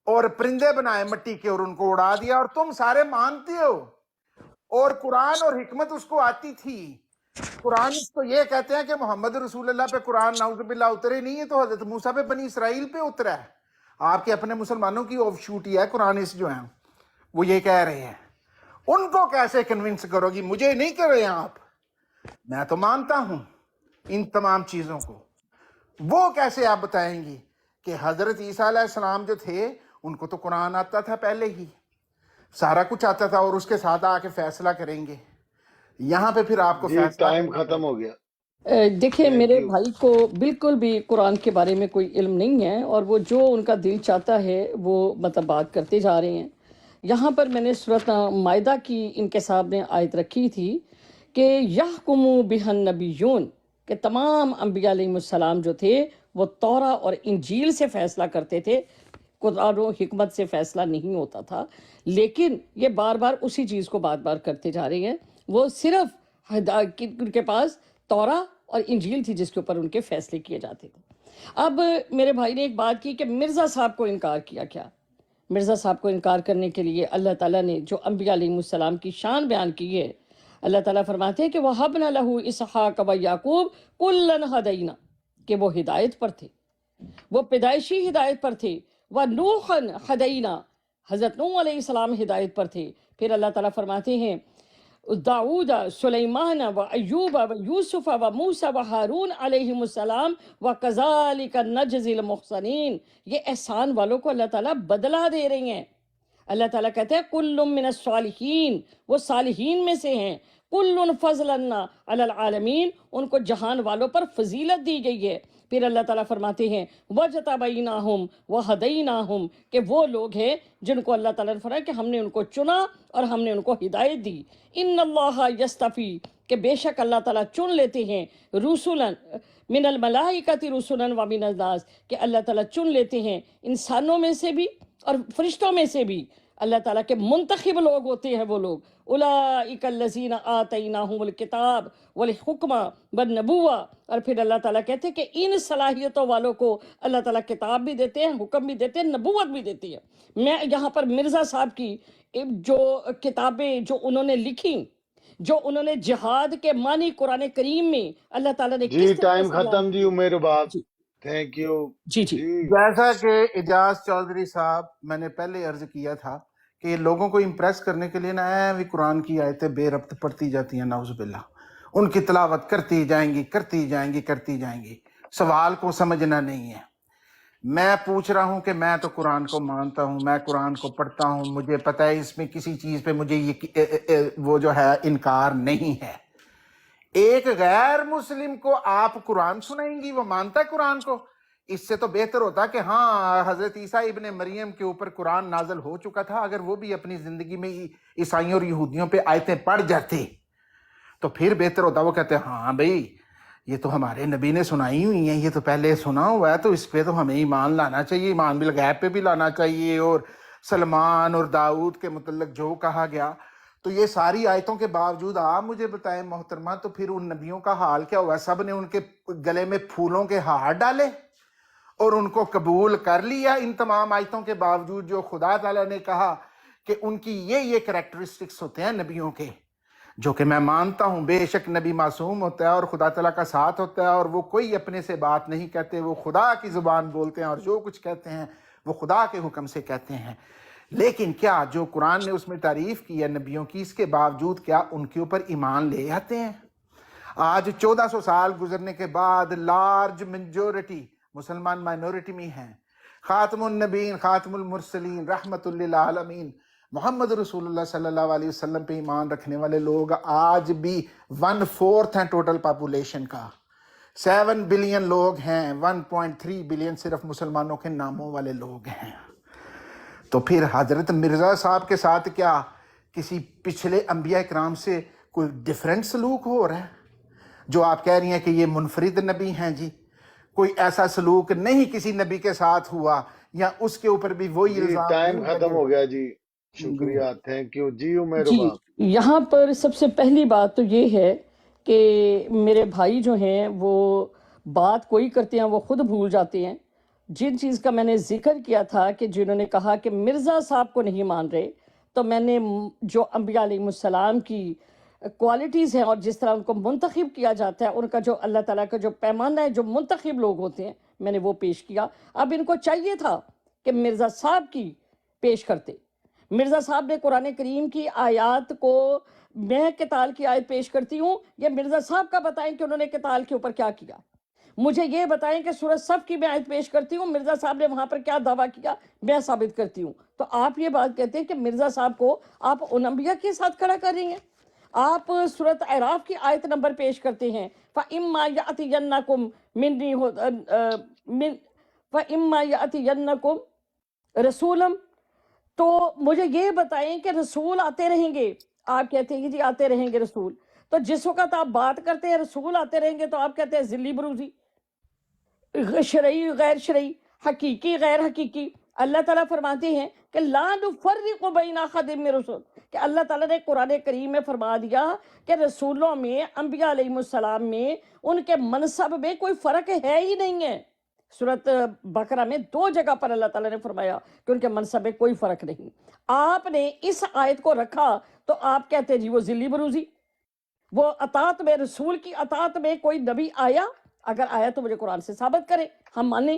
اور پرندے بنائے مٹی کے اور ان کو اڑا دیا، اور تم سارے مانتے ہو، اور قرآن اور حکمت اس کو آتی تھی۔ قرآن اس کو یہ کہتے ہیں کہ محمد رسول اللہ پہ قرآن نعوذ باللہ اترے نہیں ہے، تو حضرت موسیٰ پہ بنی اسرائیل پہ اترا ہے۔ آپ کے اپنے مسلمانوں کی آف شوٹ ہی ہے قرآنسٹ جو ہیں، وہ یہ کہہ رہے ہیں۔ ان کو کیسے کنونس کرو گی؟ مجھے نہیں کر رہے ہیں آپ، میں تو مانتا ہوں ان تمام چیزوں کو۔ وہ کیسے آپ بتائیں گی کہ حضرت عیسیٰ علیہ السلام جو تھے ان کو تو قرآن آتا تھا، پہلے ہی سارا کچھ آتا تھا، اور اس کے ساتھ آ کے فیصلہ کریں گے؟ یہاں پہ پھر آپ کو جی فیصلہ ٹائم ختم ہو گیا، دیکھیں تھینک میرے یو۔ بھائی کو بالکل بھی قرآن کے بارے میں کوئی علم نہیں ہے، اور وہ جو ان کا دل چاہتا ہے وہ مطلب بات کرتے جا رہے ہیں۔ یہاں پر میں نے سورۃ مائدہ کی ان کے سامنے آیت رکھی تھی کہ یحکم بہا النبیون، کہ تمام انبیاء علیہ السلام جو تھے وہ تورا اور انجیل سے فیصلہ کرتے تھے، قرآن و حکمت سے فیصلہ نہیں ہوتا تھا۔ لیکن یہ بار بار اسی چیز کو بار بار کرتے جا رہے ہیں، وہ صرف ان کے پاس تورا اور انجیل تھی جس کے اوپر ان کے فیصلے کیے جاتے تھے۔ اب میرے بھائی نے ایک بات کی کہ مرزا صاحب کو انکار کیا کیا؟ مرزا صاحب کو انکار کرنے کے لیے اللہ تعالیٰ نے جو انبیاء علیہ السلام کی شان بیان کی ہے، اللہ تعالیٰ فرماتے ہیں کہ وَهَبْنَا لَهُ إِسْحَاقَ وَيَعْقُوبَ كُلًّا هَدَيْنَا، کہ وہ ہدایت پر تھے، وہ پیدائشی ہدایت پر تھے۔ وَنُوحًا هَدَيْنَا، حضرت نوح علیہ السلام ہدایت پر تھے۔ پھر اللہ تعالیٰ فرماتے ہیں داؤد، سلیمان و ایوب و یوسف و موسیٰ و ہارون علیہم السلام وَكَذَلِكَ نَجْزِي الْمُحْسِنِينَ، یہ احسان والوں کو اللہ تعالیٰ بدلہ دے رہی ہیں۔ اللہ تعالیٰ کہتے ہیں کل من الصالحین، وہ صالحین میں سے ہیں، کل فضلنا علی العالمین، ان کو جہان والوں پر فضیلت دی گئی ہے۔ پھر اللہ تعالیٰ فرماتے ہیں وَجْتَبَيْنَاهُمْ وَهَدَيْنَاهُمْ، کہ وہ لوگ ہیں جن کو اللہ تعالیٰ نے فرمایا کہ ہم نے ان کو چنا اور ہم نے ان کو ہدایت دی۔ ان اللہ یستفی، کہ بے شک اللہ تعالیٰ چن لیتے ہیں، رسولا من الملائکۃ رسولا ومن الناس، کہ اللہ تعالیٰ چن لیتے ہیں انسانوں میں سے بھی اور فرشتوں میں سے بھی۔ اللہ تعالیٰ کے منتخب لوگ ہوتے ہیں وہ لوگ، اولئک الذین آتیناہم الکتاب والحکم والنبوہ، اور پھر اللہ تعالیٰ کہتے ہیں کہ ان صلاحیتوں والوں کو اللہ تعالیٰ کتاب بھی دیتے ہیں، حکم بھی دیتے ہیں، نبوت بھی دیتی ہے۔ میں یہاں پر مرزا صاحب کی جو کتابیں جو انہوں نے لکھی، جو انہوں نے جہاد کے معنی قرآن کریم میں اللہ تعالیٰ نے جی کس طریقے ٹائم سے بیان ختم جی، کیا۔ عمیر باپ، جی تھینک یو جی جی جی۔ جیسا کہ اجاز چودھری صاحب میں نے پہلے عرض کیا تھا کہ لوگوں کو امپریس کرنے کے لیے نہ بھی قرآن کی آیتیں بے ربط پڑھتی جاتی ہیں، نعوذ باللہ، ان کی تلاوت کرتی جائیں گی کرتی جائیں گی کرتی جائیں گی، سوال کو سمجھنا نہیں ہے۔ میں پوچھ رہا ہوں کہ میں تو قرآن کو مانتا ہوں، میں قرآن کو پڑھتا ہوں، مجھے پتہ ہے اس میں کسی چیز پہ مجھے وہ جو ہے انکار نہیں ہے۔ ایک غیر مسلم کو آپ قرآن سنائیں گی، وہ مانتا ہے قرآن کو؟ اس سے تو بہتر ہوتا کہ ہاں حضرت عیسیٰ ابن مریم کے اوپر قرآن نازل ہو چکا تھا، اگر وہ بھی اپنی زندگی میں عیسائیوں اور یہودیوں پہ آیتیں پڑھ جاتے تو پھر بہتر ہوتا۔ وہ کہتے ہیں ہاں بھئی یہ تو ہمارے نبی نے سنائی ہوئی ہیں، یہ تو پہلے سنا ہوا ہے، تو اس پہ تو ہمیں ایمان لانا چاہیے، ایمان بالغیب پہ بھی لانا چاہیے، اور سلمان اور داؤد کے متعلق جو کہا گیا۔ تو یہ ساری آیتوں کے باوجود آپ مجھے بتائیں محترمہ، تو پھر ان نبیوں کا حال کیا ہوا؟ سب نے ان کے گلے میں پھولوں کے ہار ڈالے اور ان کو قبول کر لیا ان تمام آیتوں کے باوجود، جو خدا تعالیٰ نے کہا کہ ان کی یہ کریکٹرسٹکس ہوتے ہیں نبیوں کے، جو کہ میں مانتا ہوں۔ بے شک نبی معصوم ہوتا ہے اور خدا تعالیٰ کا ساتھ ہوتا ہے، اور وہ کوئی اپنے سے بات نہیں کہتے، وہ خدا کی زبان بولتے ہیں، اور جو کچھ کہتے ہیں وہ خدا کے حکم سے کہتے ہیں۔ لیکن کیا جو قرآن نے اس میں تعریف کی ہے نبیوں کی، اس کے باوجود کیا ان کے اوپر ایمان لے آتے ہیں؟ آج 1400 سال گزرنے کے بعد لارج میجورٹی مسلمان مائنورٹی میں ہیں، خاتم النبین خاتم المرسلین رحمت للعالمین محمد رسول اللہ صلی اللہ علیہ وسلم پہ ایمان رکھنے والے لوگ آج بھی 1/4 ہیں ٹوٹل پاپولیشن کا. 7 بلین لوگ ہیں، 1.3 بلین صرف مسلمانوں کے ناموں والے لوگ ہیں. تو پھر حضرت مرزا صاحب کے ساتھ کیا کسی پچھلے انبیاء کرام سے کوئی ڈیفرنٹ سلوک ہو رہا ہے جو آپ کہہ رہی ہیں کہ یہ منفرد نبی ہیں؟ جی کوئی ایسا سلوک نہیں کسی نبی کے ساتھ ہوا، یا اس کے اوپر بھی وہی جی الزام ٹائم نہیں ختم لگے. ہو گیا جی، شکریہ، تھینک یو جی. عمیر جی باپ یہاں پر سب سے پہلی بات تو یہ ہے کہ میرے بھائی جو ہیں وہ بات کوئی کرتے ہیں وہ خود بھول جاتے ہیں. جن چیز کا میں نے ذکر کیا تھا کہ جنہوں نے کہا کہ مرزا صاحب کو نہیں مان رہے، تو میں نے جو انبیاء علیہ السلام کی کوالٹیز ہیں اور جس طرح ان کو منتخب کیا جاتا ہے، ان کا جو اللہ تعالیٰ کا جو پیمانہ ہے، جو منتخب لوگ ہوتے ہیں، میں نے وہ پیش کیا. اب ان کو چاہیے تھا کہ مرزا صاحب کی پیش کرتے. مرزا صاحب نے قرآن کریم کی آیات کو، میں قتال کی آیت پیش کرتی ہوں، یہ مرزا صاحب کا بتائیں کہ انہوں نے قتال کے اوپر کیا کیا. مجھے یہ بتائیں کہ سورہ صف کی میں آیت پیش کرتی ہوں، مرزا صاحب نے وہاں پر کیا دعویٰ کیا، میں ثابت کرتی ہوں. تو آپ یہ بات کہتے ہیں کہ مرزا صاحب کو آپ ان انبیاء کے ساتھ کھڑا کر رہی ہیں. آپ سورۃ اعراف کی آیت نمبر پیش کرتے ہیں، فَإِمَّا يَأْتِيَنَّكُم مِّنِّي فَإِمَّا يَأْتِيَنَّكُم رَسُولًا، تو مجھے یہ بتائیں کہ رسول آتے رہیں گے. آپ کہتے ہیں کہ جی آتے رہیں گے رسول، تو جس وقت آپ بات کرتے ہیں رسول آتے رہیں گے تو آپ کہتے ہیں ذلی بروزی، شرعی غیر شرعی، حقیقی غیر حقیقی. اللہ تعالیٰ فرماتے ہیں کہ لا نفرق بین احد من رسل، کہ اللہ تعالیٰ نے قرآن کریم میں فرما دیا کہ رسولوں میں، انبیاء علیہ السلام میں، ان کے منصب میں کوئی فرق ہے ہی نہیں ہے. سورۃ بقرہ میں 2 جگہ پر اللہ تعالیٰ نے فرمایا کہ ان کے منصب میں کوئی فرق نہیں. آپ نے اس آیت کو رکھا تو آپ کہتے ہیں جی وہ ذلی بروزی. وہ اطاعت میں، رسول کی اطاعت میں کوئی نبی آیا؟ اگر آیا تو مجھے قرآن سے ثابت کرے، ہم مانیں.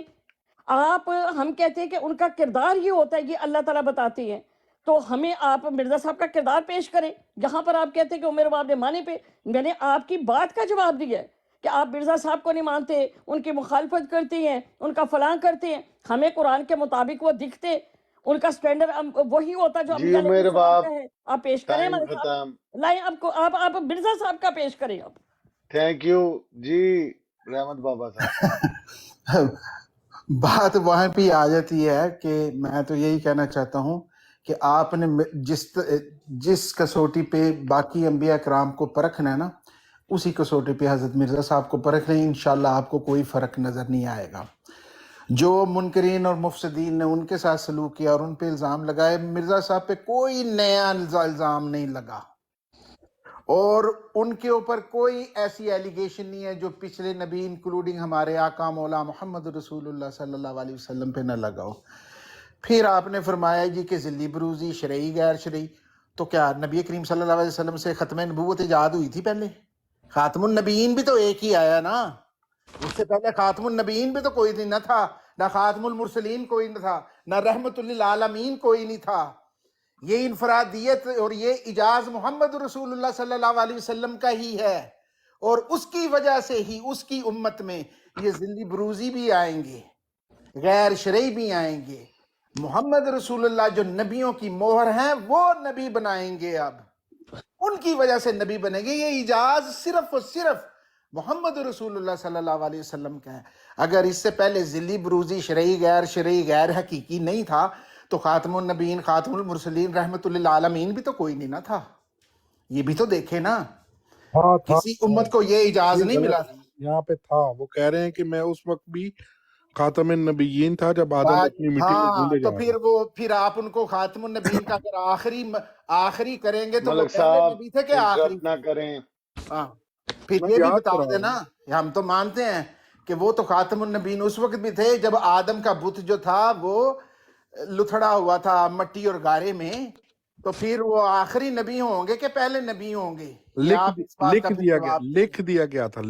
ہم کہتے ہیں کہ ان کا کردار یہ ہوتا ہے، یہ اللہ تعالیٰ بتاتے ہیں، تو ہمیں آپ مرزا صاحب کا کردار پیش کریں. یہاں پر آپ کہتے ہیں کہ عمر باپ نے مانے پہ، میں نے آپ کی بات کا جواب دیا ہے کہ آپ مرزا صاحب کو نہیں مانتے، ان کی مخالفت کرتے ہیں، ان کا فلاں کرتے ہیں. ہمیں قرآن کے مطابق وہ دکھتے، ان کا سٹینڈرڈ وہی ہوتا جو جی. انبیاء علیہ عمیر السلام باپ کا ہے. آپ پیش کریں ٹائم ہمارے ساتھ، ختم. لائیں آپ مرزا صاحب کا پیش کریں. آپ تھینک یو جی. رحمت بابا صاحب بات وہاں پہ آ جاتی ہے کہ میں تو یہی کہنا چاہتا ہوں کہ آپ نے جس کسوٹی پہ باقی انبیاء کرام کو پرکھنا ہے نا، اسی کسوٹی پہ حضرت مرزا صاحب کو پرکھ رہے ہیں. انشاءاللہ آپ کو کوئی فرق نظر نہیں آئے گا. جو منکرین اور مفسدین نے ان کے ساتھ سلوک کیا اور ان پہ الزام لگائے، مرزا صاحب پہ کوئی نیا الزام نہیں لگا، اور ان کے اوپر کوئی ایسی ایلیگیشن نہیں ہے جو پچھلے نبی انکلوڈنگ ہمارے آقا مولا محمد رسول اللہ صلی اللہ علیہ وسلم پہ نہ لگا ہو. پھر آپ نے فرمایا جی کہ ذلی بروزی، شرعی غیر شرعی، تو کیا نبی کریم صلی اللہ علیہ وسلم سے ختم نبوت ایجاد ہوئی تھی؟ پہلے خاتم النبیین بھی تو ایک ہی آیا نا. اس سے پہلے خاتم النبیین بھی تو کوئی نہ تھا، نہ خاتم المرسلین کوئی نہ تھا، نہ رحمت للعالمین کوئی نہیں تھا. یہ انفرادیت اور یہ اجاز محمد رسول اللہ صلی اللہ علیہ وسلم کا ہی ہے، اور اس کی وجہ سے ہی اس کی امت میں یہ ذلی بروزی بھی آئیں گے، غیر شرعی بھی آئیں گے. محمد رسول اللہ جو نبیوں کی مہر ہیں وہ نبی بنائیں گے، اب ان کی وجہ سے نبی بنیں گے. یہ اجاز صرف اور صرف محمد رسول اللہ صلی اللہ علیہ وسلم کا ہے. اگر اس سے پہلے ذلی بروزی، شرعی غیر حقیقی نہیں تھا تو خاتم النبیین، خاتم المرسلین، رحمت للعالمین بھی تو کوئی نہیں نہ تھا. یہ بھی تو دیکھے نا، تھا کسی امت کو یہ اجاز یہ نہیں غلط ملا. یہاں پہ تھا. وہ کہہ رہے ہیں کہ میں اس وقت بھی خاتم النبیین تھا جب آدم اپنی مٹی میں ہاں، ڈھونڈے تو جا پھر رہے. پھر آپ ان کو خاتم النبیین کا اگر آخری کریں گے تو وہ ملک پہلے صاحب نبی تھے کہ آخری انٹرپٹ نہ تھے؟ کریں. ہاں، پھر میں یہ بھی یاد بتا کرا دیں رہا نا، ہم تو مانتے ہیں کہ وہ تو خاتم النبیین اس وقت بھی تھے جب آدم کا بت جو تھا وہ لتھڑا ہوا تھا مٹی اور گارے میں. تو پھر وہ آخری نبی ہوں گے کہ پہلے نبی ہوں گے؟ یہ آپ اس بات کا پھر جواب دیں. لکھ دیا گیا تھا.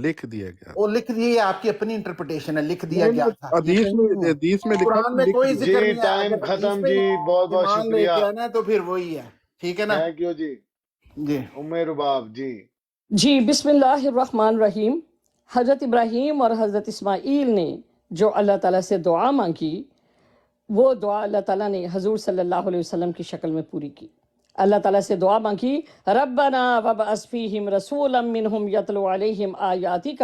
وہ لکھ دیے، آپ کی اپنی انٹرپریٹیشن ہے، لکھ دیا نہیں گیا نہیں، تھا، یہ حدیث صحیح نہیں ہے. میں لکھا قرآن تھا میں لکھ کوئی دیا. ذکر جی نہیں ہے. ٹائم اگر حدیث ختم میں جی. بہت بہت ایمان لے شکریہ. کے آنا ہے تو پھر وہی ہے. ٹھیک ہے نا تھینک یو جی. جی. عمیر باپ جی. جی بسم اللہ الرحمن الرحیم. حضرت ابراہیم اور حضرت اسماعیل نے جو اللہ تعالیٰ سے دعا مانگی وہ دعا اللہ تعالیٰ نے حضور صلی اللہ علیہ وسلم کی شکل میں پوری کی. اللہ تعالیٰ سے دعا مانگی ربنا وابعث فیہم رسولا منہم یتلو علیہم آیاتک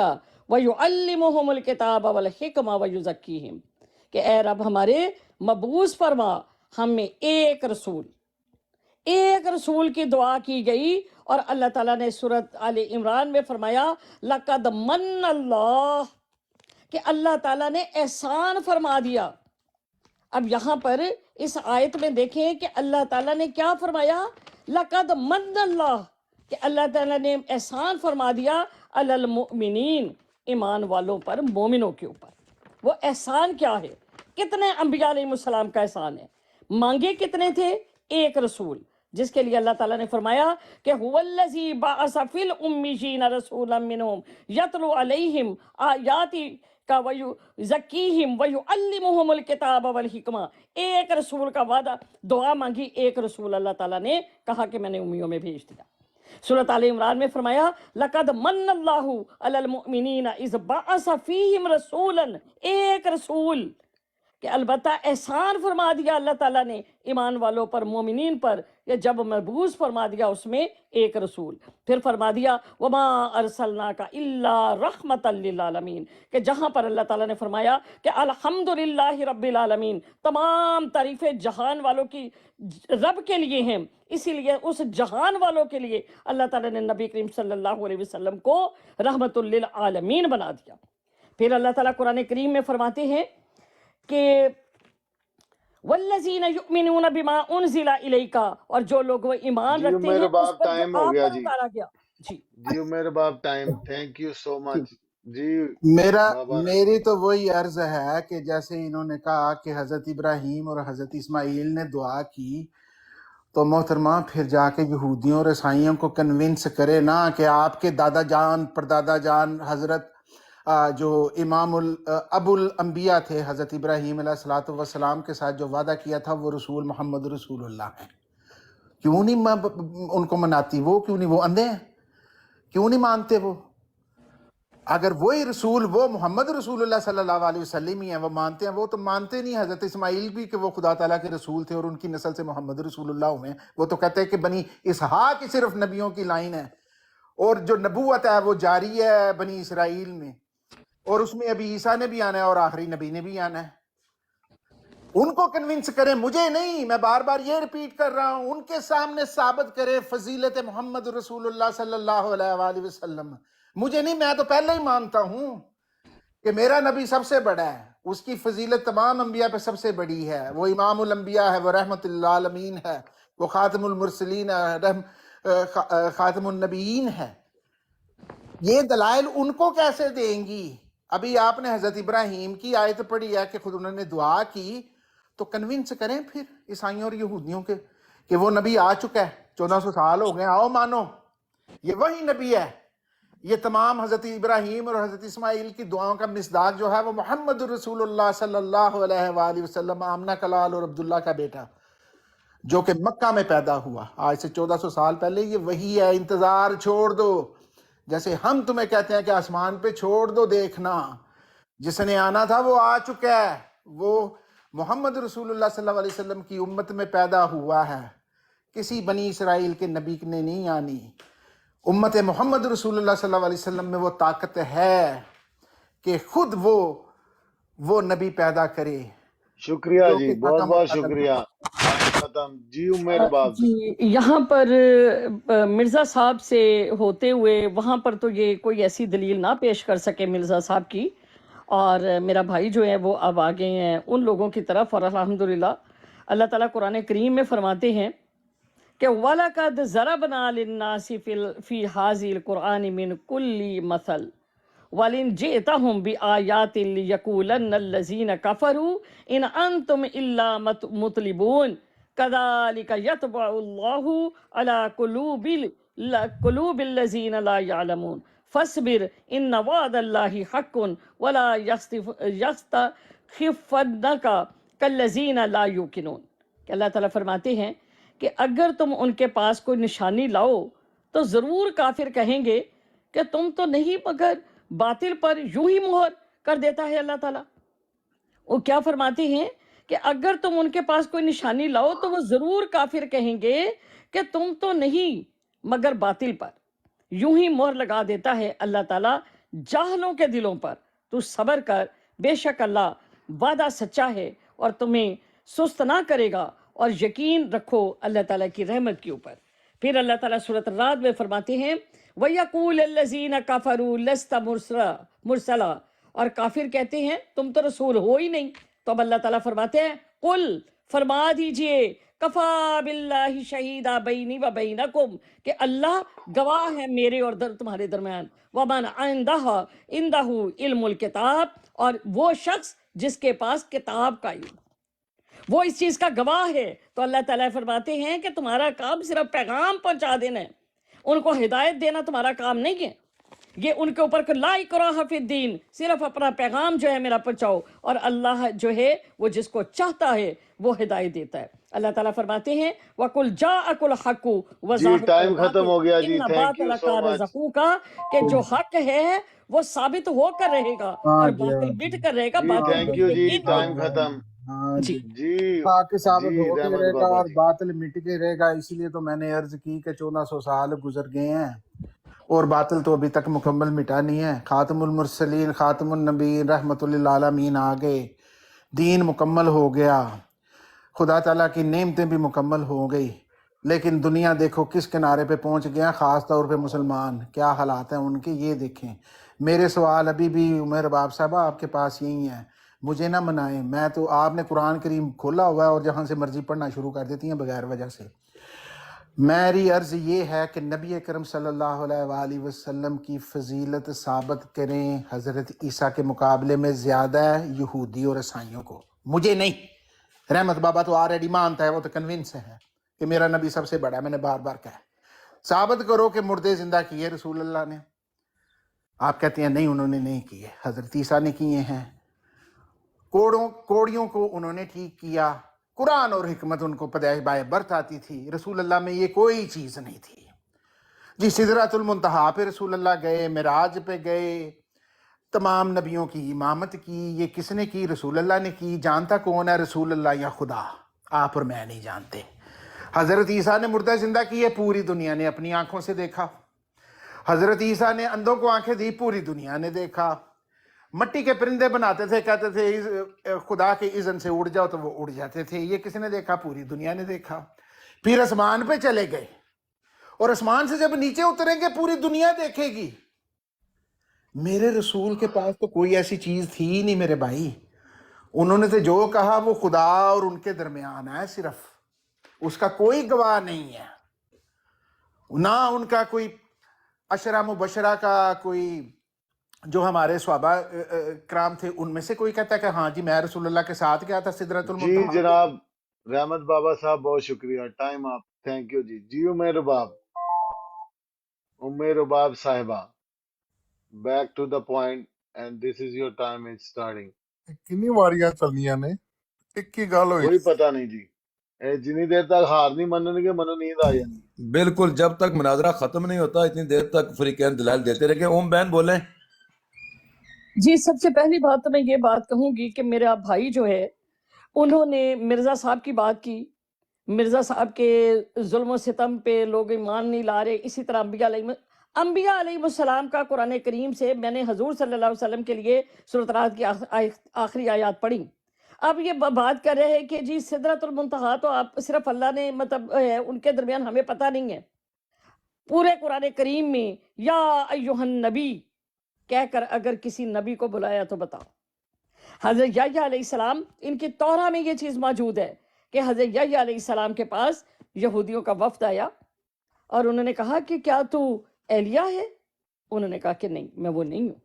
ویعلمہم الکتاب والحکمہ ویزکیہم، کہ اے رب ہمارے مبعوث فرما ہم میں ایک رسول کی دعا کی گئی. اور اللہ تعالیٰ نے سورۃ آل عمران میں فرمایا لقد من اللہ، کہ اللہ تعالیٰ نے احسان فرما دیا. اب یہاں پر اس آیت میں دیکھیں کہ اللہ تعالیٰ نے کیا فرمایا، لقد من اللہ، کہ اللہ تعالیٰ نے احسان فرما دیا علی المؤمنین، ایمان والوں پر، مومنوں کے اوپر. وہ احسان کیا ہے؟ کتنے انبیاء علیہ السلام کا احسان ہے. مانگے کتنے تھے؟ ایک رسول، جس کے لیے اللہ تعالیٰ نے فرمایا کہ هو الذی بعث فی الامیین رسولا منہم یتلو علیہم آیاتک ویزکیہم ویعلمہم الکتاب والحکمہ. ایک رسول کا وعدہ، دعا مانگی، ایک رسول اللہ تعالیٰ نے کہا کہ میں نے امیوں میں بھیج دیا. سورۃ آل عمران میں فرمایا لقد من اللہ علی المؤمنین اذ بعث فیہم رسولا، ایک رسول، کہ البتہ احسان فرما دیا اللہ تعالیٰ نے ایمان والوں پر، مومنین پر، یا جب مبعوث فرما دیا اس میں ایک رسول. پھر فرما دیا وما ارسلناک الا رحمتا للعالمین، کہ جہاں پر اللہ تعالیٰ نے فرمایا کہ الحمدللہ رب العالمین، تمام تعریفیں جہان والوں کی رب کے لیے ہیں، اسی لیے اس جہان والوں کے لیے اللہ تعالیٰ نے نبی کریم صلی اللہ علیہ وسلم کو رحمت للعالمین بنا دیا. پھر اللہ تعالیٰ قرآن کریم میں فرماتے ہیں کہ والذین یؤمنون بما انزل الیک، اور جو لوگ وہ ایمان رکھتے ہیں میرے اس باپ پر جو ٹائم ہو آپ گیا پر جی. اتارا گیا. جی میرے باپ ٹائم، تھینک یو سو مچ جی. بابا میری تو وہی عرض ہے کہ جیسے انہوں نے کہا کہ حضرت ابراہیم اور حضرت اسماعیل نے دعا کی، تو محترمہ پھر جا کے یہودیوں اور عیسائیوں کو کنونس کرے نا کہ آپ کے دادا جان، پردادا جان، حضرت جو امام ابو الانبیاء تھے حضرت ابراہیم علیہ الصلوۃ والسلام کے ساتھ جو وعدہ کیا تھا وہ رسول محمد رسول اللہ ہیں. کیوں نہیں ان کو مناتی؟ وہ کیوں نہیں؟ وہ اندھے ہیں؟ کیوں نہیں مانتے وہ؟ اگر وہی رسول، وہ محمد رسول اللہ صلی اللہ علیہ وسلم ہی ہیں، وہ مانتے ہیں. وہ تو مانتے نہیں حضرت اسماعیل بھی کہ وہ خدا تعالیٰ کے رسول تھے اور ان کی نسل سے محمد رسول اللہ ہوئے ہیں. وہ تو کہتے ہیں کہ بنی اسحاق ہی صرف نبیوں کی لائن ہے، اور جو نبوت ہے وہ جاری ہے بنی اسرائیل میں، اور اس میں ابھی عیسیٰ نے بھی آنا ہے اور آخری نبی نے بھی آنا ہے. ان کو کنونس کریں، مجھے نہیں. میں بار بار یہ ریپیٹ کر رہا ہوں، ان کے سامنے ثابت کرے فضیلت محمد رسول اللہ صلی اللہ علیہ وآلہ وسلم. مجھے نہیں، میں تو پہلے ہی مانتا ہوں کہ میرا نبی سب سے بڑا ہے، اس کی فضیلت تمام انبیاء پہ سب سے بڑی ہے. وہ امام الانبیاء ہے، وہ رحمت للعالمین ہے، وہ خاتم المرسلین ہے، خاتم النبیین ہے. یہ دلائل ان کو کیسے دیں گی؟ ابھی آپ نے حضرت ابراہیم کی آیت پڑھی ہے کہ خود انہوں نے دعا کی، تو کنونس کریں پھر عیسائیوں اور یہودیوں کے کہ وہ نبی آ چکا ہے، 1400 سال ہو گئے، آؤ مانو یہ وہی نبی ہے. یہ تمام حضرت ابراہیم اور حضرت اسماعیل کی دعاؤں کا مصداق جو ہے وہ محمد رسول اللہ صلی اللہ علیہ وآلہ وسلم، آمنہ کلال اور عبداللہ کا بیٹا، جو کہ مکہ میں پیدا ہوا آج سے 1400 سال پہلے. یہ وہی ہے. انتظار چھوڑ دو، جیسے ہم تمہیں کہتے ہیں کہ آسمان پہ چھوڑ دو دیکھنا، جس نے آنا تھا وہ آ چکا ہے. وہ محمد رسول اللہ صلی اللہ علیہ وسلم کی امت میں پیدا ہوا ہے، کسی بنی اسرائیل کے نبی نے نہیں آنی. امت محمد رسول اللہ صلی اللہ علیہ وسلم میں وہ طاقت ہے کہ خود وہ نبی پیدا کرے. شکریہ جی، بہت بہت شکریہ. ختم جی. میرے باپ جی یہاں پر مرزا صاحب سے ہوتے ہوئے وہاں پر تو یہ کوئی ایسی دلیل نہ پیش کر سکے مرزا صاحب کی، اور میرا بھائی جو ہے وہ اب آگے ہیں ان لوگوں کی طرف. اور الحمدللہ اللہ تعالیٰ قرآن کریم میں فرماتے ہیں کہ وَلَقَدْ ضَرَبْنَا لِلنَّاسِ فِي هَذِهِ الْقُرْآنِ مِنْ كُلِّ مَثَلٍ وَلِنْ جِئْتَهُمْ بِآيَاتٍ لِيَقُولَنَّ الَّذِينَ كَفَرُوا إِنْ أَنْتُمْ إِلَّا مُطْلِبُونَ كَذَلِكَ يَطْبَعُ اللَّهُ عَلَى قُلُوبِ الَّذِينَ لَا يَعْلَمُونَ فَاصْبِرْ إِنَّ وَعْدَ اللَّهِ حَقٌّ وَلَا يَسْتَخِفَّنَّكَ كَالَّذِينَ لَا يُوقِنُونَ. کہ اللہ تعالیٰ فرماتے ہیں کہ اگر تم ان کے پاس کوئی نشانی لاؤ تو ضرور کافر کہیں گے کہ تم تو نہیں مگر باطل پر یوں ہی مہر کر دیتا ہے اللہ تعالیٰ. وہ کیا فرماتے ہیں کہ اگر تم ان کے پاس کوئی نشانی لاؤ تو وہ ضرور کافر کہیں گے کہ تم تو نہیں مگر باطل پر، یوں ہی مہر لگا دیتا ہے اللہ تعالیٰ جاہلوں کے دلوں پر۔ تو صبر کر، بے شک اللہ وعدہ سچا ہے اور تمہیں سست نہ کرے گا، اور یقین رکھو اللہ تعالیٰ کی رحمت کے اوپر۔ پھر اللہ تعالیٰ سورۃ الرعد میں فرماتے ہیں وَيَقُولَ الَّذِينَ كَفَرُوا لَسْتَ مُرْسَلًا، اور کافر کہتے ہیں تم تو رسول ہو ہی نہیں۔ تو اب اللہ تعالیٰ فرماتے ہیں قل، فرما دیجئے، کفا باللہ شہیدہ بینی و بینکم، کہ اللہ گواہ ہے میرے اور تمہارے درمیان، ومن عندہ علم الکتاب، اور وہ شخص جس کے پاس کتاب کا علم، وہ اس چیز کا گواہ ہے۔ تو اللہ تعالیٰ فرماتے ہیں کہ تمہارا کام صرف پیغام پہنچا دینا ہے، ان کو ہدایت دینا تمہارا کام نہیں ہے۔ یہ ان کے اوپر کہ لا اکراہ فی الدین، صرف اپنا پیغام جو ہے میرا پہنچاؤ، اور اللہ جو ہے وہ جس کو چاہتا ہے وہ ہدایت دیتا ہے۔ اللہ تعالیٰ فرماتے ہیں وَقُلْ جَاءَكُ الْحَقُّ جی وَزَهَقَ ٹائم ختم ہو گیا جی، إِنَّ تھینک یو بَاطِلَ سو كَانَ مچ زَهُوقًا، کہ جو حق ہے وہ ثابت ہو کر رہے گا ہاں اور جی، ہاں باطل جی، مٹ کر رہے گا، جی باطل تھینک مٹ یو کے جی، گن ہاں ٹائم جی، جائے گا۔ ختم ہاں جی جی، جی حق ثابت جی ہو کے رحمت رہے گا بابا اور جی۔ باطل مٹ کے رہے گا۔ اسی لیے تو میں نے عرض کی کہ 1400 سال گزر گئے ہیں اور باطل تو ابھی تک مکمل مٹا نہیں ہے۔ خاتم المرسلین، خاتم النبیین، رحمت للعالمین آ گئے، دین مکمل ہو گیا، خدا تعالیٰ کی نعمتیں بھی مکمل ہو گئی، لیکن دنیا دیکھو کس کنارے پہ پہنچ گیا، خاص طور پہ مسلمان، کیا حالات ہیں ان کے یہ دیکھیں۔ میرے سوال ابھی بھی عمر رباب صاحبہ آپ کے پاس یہی ہیں، مجھے نہ منائیں، میں تو آپ نے قرآن کریم کھولا ہوا ہے اور جہاں سے مرضی پڑھنا شروع کر دیتی ہیں بغیر وجہ سے۔ میری عرض یہ ہے کہ نبی اکرم صلی اللہ علیہ وآلہ وسلم کی فضیلت ثابت کریں حضرت عیسیٰ کے مقابلے میں زیادہ ہے یہودی اور عیسائیوں کو، مجھے نہیں۔ رحمت بابا تو آلریڈی مانتا ہے، وہ تو کنونس ہے کہ میرا نبی سب سے بڑا ہے، میں نے بار بار کہا۔ ثابت کرو کہ مردے زندہ کیے رسول اللہ نے، آپ کہتے ہیں نہیں انہوں نے نہیں کیے، حضرت عیسیٰ نے کیے ہیں۔ کوڑیوں کو انہوں نے ٹھیک کیا، قرآن اور حکمت ان کو پیدائش بائے برتھ آتی تھی، رسول اللہ میں یہ کوئی چیز نہیں تھی۔ جی سدرۃ المنتہا پہ رسول اللہ گئے، معراج پہ گئے، تمام نبیوں کی امامت کی، یہ کس نے کی؟ رسول اللہ نے کی۔ جانتا کون ہے، رسول اللہ یا خدا؟ آپ اور میں نہیں جانتے۔ حضرت عیسیٰ نے مردہ زندہ کیے، پوری دنیا نے اپنی آنکھوں سے دیکھا۔ حضرت عیسیٰ نے اندھوں کو آنکھیں دی، پوری دنیا نے دیکھا۔ مٹی کے پرندے بناتے تھے، کہتے تھے خدا کے اذن سے اڑ جاؤ تو وہ اڑ جاتے تھے، یہ کس نے دیکھا؟ پوری دنیا نے دیکھا۔ پھر آسمان پہ چلے گئے، اور آسمان سے جب نیچے اتریں گے پوری دنیا دیکھے گی۔ میرے رسول کے پاس تو کوئی ایسی چیز تھی ہی نہیں میرے بھائی، انہوں نے تو جو کہا وہ خدا اور ان کے درمیان ہے، صرف اس کا کوئی گواہ نہیں ہے، نہ ان کا کوئی عشرہ مبشرہ کا کوئی، جو ہمارے صحابہ کرام تھے ان میں سے کوئی کہتا ہے کہ ہاں جی میں رسول اللہ کے ساتھ گیا تھا سدرۃ جی المنتہا پہ۔ جناب رحمت بابا صاحب بہت شکریہ، ٹائم آپ، تھینک یو جی۔ جی عمر رباب، عمر رباب صاحبہ، back to the point and this is your time is starting. کنی واریاں چلنیاں نے ایک ہی گل ہوئی کوئی پتہ نہیں جی، جنی دیر تک ہار نہیں منن گے منو نیند آ جاندی۔ بالکل، جب تک مناظرہ ختم نہیں ہوتا اتنی دیر تک فریقین دلائل دیتے رہے۔ اوم بہن بولیں۔ جی سب سے پہلی بات تو میں یہ بات کہوں گی کہ میرا بھائی جو ہے انہوں نے مرزا صاحب کی بات کی، مرزا صاحب کے ظلم و ستم پہ لوگ ایمان نہیں لا رہے، اسی طرح انبیاء علیہ السلام کا قرآن کریم سے میں نے حضور صلی اللہ علیہ وسلم کے لیے سورۃ الرعد کی آخری آیات پڑھی۔ اب یہ بات کر رہے ہیں کہ جی سدرۃ المنتہا تو آپ صرف اللہ نے مطلب ان کے درمیان ہمیں پتہ نہیں ہے، پورے قرآن کریم میں یا ایہا النبی کہہ کر اگر کسی نبی کو بلایا تو بتاؤ۔ حضرت یحییٰ علیہ السلام، ان کی توراہ میں یہ چیز موجود ہے کہ حضرت یحییٰ علیہ السلام کے پاس یہودیوں کا وفد آیا اور انہوں نے کہا کہ کیا تو ایلیہ ہے؟ انہوں نے کہا کہ نہیں میں وہ نہیں ہوں۔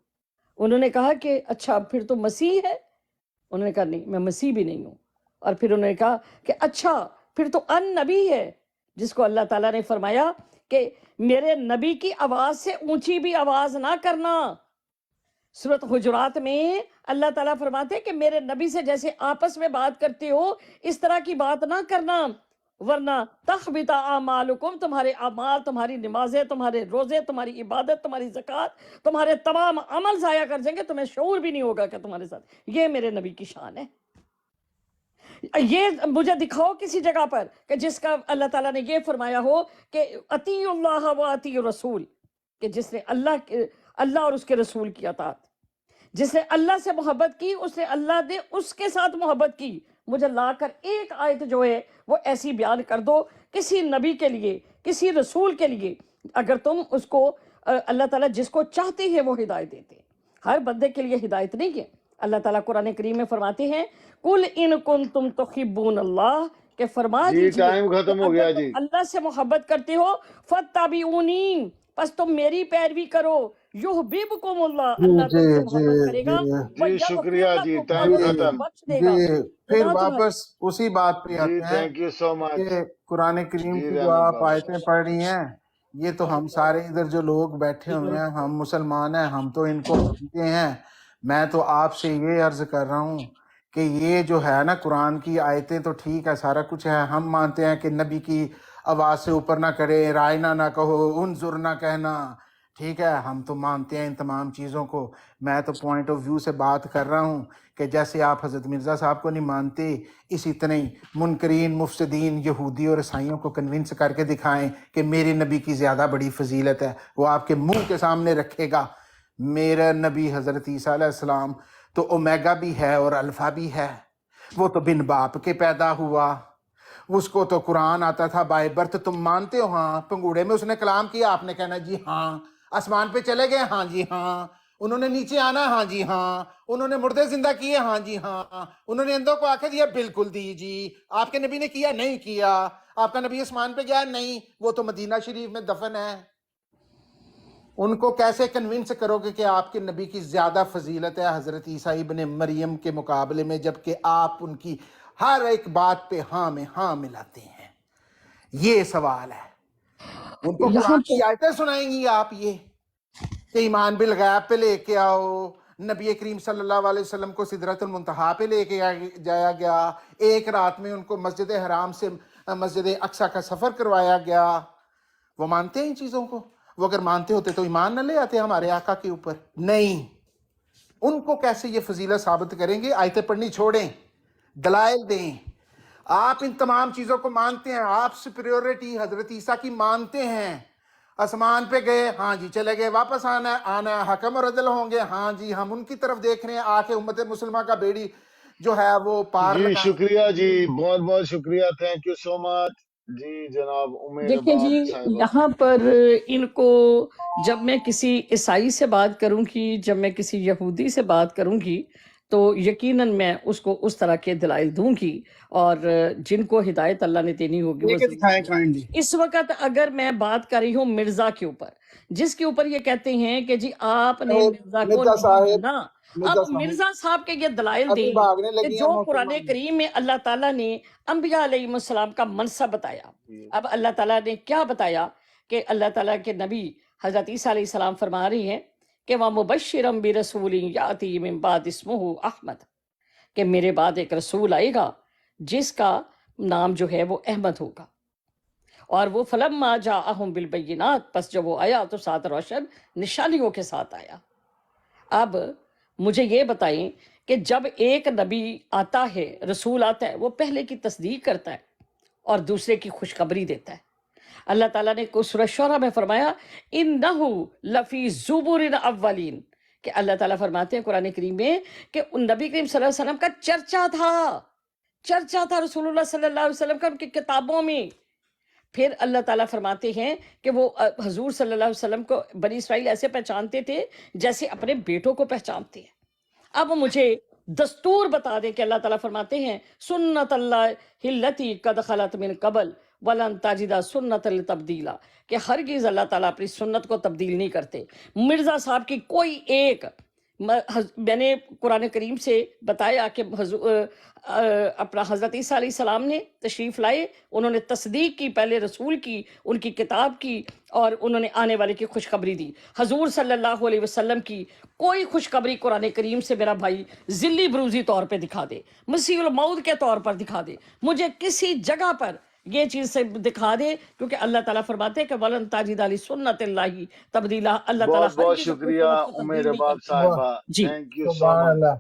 انہوں نے کہا کہ اچھا پھر تو مسیح ہے؟ انہوں نے کہا نہیں میں مسیح بھی نہیں ہوں۔ اور پھر انہوں نے کہا کہ اچھا پھر تو ان نبی ہے، جس کو اللہ تعالیٰ نے فرمایا کہ میرے نبی کی آواز سے اونچی بھی آواز نہ کرنا۔ سورۃ حجرات میں اللہ تعالیٰ فرماتے ہیں کہ میرے نبی سے جیسے آپس میں بات کرتے ہو اس طرح کی بات نہ کرنا، ورنہ تخبط اعمالکم، تمہارے اعمال، تمہاری نمازیں، تمہارے روزے، تمہاری عبادت، تمہاری زکوٰۃ، تمہارے تمام عمل ضائع کر جائیں گے، تمہیں شعور بھی نہیں ہوگا کہ تمہارے ساتھ۔ یہ میرے نبی کی شان ہے۔ یہ مجھے دکھاؤ کسی جگہ پر کہ جس کا اللہ تعالیٰ نے یہ فرمایا ہو کہ اطیعوا اللہ و اطیعوا الرسول، کہ جس نے اللہ اور اس کے رسول کی اطاعت، جس نے اللہ سے محبت کی اس نے اللہ نے اس کے ساتھ محبت کی۔ مجھے لا کر ایک آیت جو ہے وہ ایسی بیان کر دو کسی نبی کے لیے، کسی رسول کے لیے، اگر تم اس کو اللہ تعالیٰ جس کو چاہتے ہیں وہ ہدایت دیتے ہیں، ہر بندے کے لیے ہدایت نہیں ہے۔ اللہ تعالیٰ قرآن کریم میں فرماتے ہیں قُلْ إِن كُنْتُمْ تُحِبُّونَ اللَّهَ، کہ فرما جی دیجئے ٹائم ختم ہو گیا اگر جی۔ تم اللہ سے محبت کرتے ہو فَاتَّبِعُونِي، پس تم میری پیروی کرو، یحببکم اللہ، جی اللہ تم سے جی محبت کرے گا، جی وَیَغْفِرْ شکریہ جی، لَکُمْ، ٹائم اور وہ جی تمہیں ختم بخش دے گا۔ جی پھر گناہ تمہارے واپس اسی بات پہ جی، آتے ہیں تھینک یو سو مچ کہ قرآن کریم جی کی جو رحمت آپ بابا۔ آیتیں پڑھ رہی ہیں، یہ تو ہم سارے ادھر جو لوگ بیٹھے ہوئے ہیں، ہم مسلمان ہیں، ہم تو ان کو مانتے ہیں۔ میں تو آپ سے یہ عرض کر رہا ہوں کہ یہ جو ہے نا قرآن کی آیتیں تو ٹھیک ہے، سارا کچھ ہے، ہم مانتے ہیں کہ نبی کی آواز سے اوپر نہ کرے، رائنا نہ کہو، انظر نہ کہنا، ٹھیک ہے، ہم تو مانتے ہیں ان تمام چیزوں کو۔ میں تو پوائنٹ آف ویو سے بات کر رہا ہوں کہ جیسے آپ حضرت مرزا صاحب کو نہیں مانتے، اسی طرح ہی منکرین مفسدین یہودی اور عیسائیوں کو کنونس کر کے دکھائیں کہ میرے نبی کی زیادہ بڑی فضیلت ہے، وہ آپ کے منہ کے سامنے رکھے گا۔ میرا نبی حضرت عیسیٰ علیہ السلام تو اومیگا بھی ہے اور الفا بھی ہے، وہ تو بن باپ کے پیدا ہوا، اس کو تو قرآن آتا تھا بائی برتھ۔ تم مانتے ہو؟ ہاں۔ پنگوڑے میں اس نے کلام کیا، آپ نے کہنا جی ہاں۔ آسمان پہ چلے گئے؟ ہاں جی ہاں۔ انہوں نے نیچے آنا؟ ہاں جی ہاں۔ انہوں نے مردے زندہ کیے؟ ہاں جی ہاں۔ انہوں نے اندھوں کو آنکھیں دیا؟ بالکل دی جی۔ آپ کے نبی نے کیا؟ نہیں کیا۔ آپ کا نبی آسمان پہ گیا؟ نہیں، وہ تو مدینہ شریف میں دفن ہے۔ ان کو کیسے کنونس کرو گے کہ آپ کے نبی کی زیادہ فضیلت ہے حضرت عیسیٰ ابن مریم کے مقابلے میں، جبکہ آپ ان کی ہر ایک بات پہ ہاں میں ہاں ملاتے ہیں؟ یہ سوال ہے۔ ان کو یہاں قرآن پہ کی آیتیں سنائیں گی آپ یہ کہ ایمان بالغیب پہ لے کے آؤ، نبی کریم صلی اللہ علیہ وسلم کو سدرۃ المنتہا پہ لے کے جایا گیا، ایک رات میں ان کو مسجد حرام سے مسجد اقصیٰ کا سفر کروایا گیا۔ وہ مانتے ہیں ان چیزوں کو؟ وہ اگر مانتے ہوتے تو ایمان نہ لے آتے ہمارے آقا کے اوپر؟ نہیں۔ ان کو کیسے یہ فضیلت ثابت کریں گے؟ آیتیں پڑھنی چھوڑیں، دلائل دیں۔ آپ ان تمام چیزوں کو مانتے ہیں، آپ سپریورٹی حضرت عیسیٰ کی مانتے ہیں۔ آسمان پہ گئے؟ ہاں جی چلے گئے، واپس آنا حکم اور عدل ہوں گے؟ ہاں جی ہم ان کی طرف دیکھ رہے ہیں، آ کے امت مسلمہ کا بیڑی جو ہے وہ پار جی لگائیں۔ شکریہ جی، بہت بہت شکریہ، تھینک یو سو مچ جی جناب عمیر دیکھیں باب جی، صاحبہ۔ یہاں پر ان کو جب میں کسی عیسائی سے بات کروں گی، جب میں کسی یہودی سے بات کروں گی، تو یقیناً میں اس کو اس طرح کے دلائل دوں گی، اور جن کو ہدایت اللہ نے دینی ہوگی وہ ضرور دیں گے۔ اس وقت اگر میں بات کر رہی ہوں مرزا کے اوپر، جس کے اوپر یہ کہتے ہیں کہ جی آپ نے مرزا کو مرزا نہیں صاحب، مانا، مرزا اب صاحب مرزا صاحب کے یہ دلائل ابھی دیں بھاگنے کہ لگی ہیں جو قرآن محترمہ۔ کریم میں اللہ تعالیٰ نے انبیاء علیہ السلام کا منصب بتایا۔ اب اللہ تعالیٰ نے کیا بتایا کہ اللہ تعالیٰ کے نبی حضرت عیسیٰ علیہ السلام فرما رہی ہیں کہ وَمُبَشِّرًا بِرَسُولٍ يَأْتِي مِن بَعْدِ اسْمُهُ احمد، کہ میرے بعد ایک رسول آئے گا جس کا نام جو ہے وہ احمد ہوگا، اور وہ فلما جاءہم بالبینات، پس جب وہ آیا تو ساتھ روشن نشانیوں کے ساتھ آیا۔ اب مجھے یہ بتائیں کہ جب ایک نبی آتا ہے، رسول آتا ہے، وہ پہلے کی تصدیق کرتا ہے اور دوسرے کی خوشخبری دیتا ہے۔ اللہ تعالیٰ نے سورہ شعراء میں فرمایا اِنَّهُ لَفِي زُبُرِ الْأَوَّلِينَ، کہ اللہ تعالیٰ فرماتے ہیں قرآن کریم میں کہ ان نبی کریم صلی اللہ علیہ وسلم کا چرچا تھا رسول اللہ صلی اللہ علیہ وسلم کا ان کی کتابوں میں۔ پھر اللہ تعالیٰ فرماتے ہیں کہ وہ حضور صلی اللہ علیہ وسلم کو بنی اسرائیل ایسے پہچانتے تھے جیسے اپنے بیٹوں کو پہچانتے ہیں۔ اب مجھے دستور بتا دیں کہ اللہ تعالیٰ فرماتے ہیں سنت اللہ التی قد خلت من قبل ولن تجد سنت تبدیلا، کہ ہرگز اللہ تعالیٰ اپنی سنت کو تبدیل نہیں کرتے۔ مرزا صاحب کی کوئی ایک، میں نے قرآن کریم سے بتایا کہ اپنا حضرت عیسیٰ علیہ السلام نے تشریف لائے، انہوں نے تصدیق کی، پہلے رسول کی، ان کی کتاب کی، اور انہوں نے آنے والے کی خوشخبری دی۔ حضور صلی اللہ علیہ وسلم کی کوئی خوشخبری قرآن کریم سے میرا بھائی ذلی بروزی طور پہ دکھا دے، مسیح الموعود کے طور پر دکھا دے، مجھے کسی جگہ پر یہ چیز سے دکھا دے، کیونکہ اللہ تعالیٰ فرماتے ہیں کہ وَلَن تَجِدَ لِسُنَّتِ اللَّهِ تبدیلا، اللہ تعالیٰ بہت بہت ہرگز اپنی شکریہ سنت کو تبدیل عمیر نہیں باب کرتے۔ صاحبہ، جی تھینک یو سو سبحان مچ۔ اللہ۔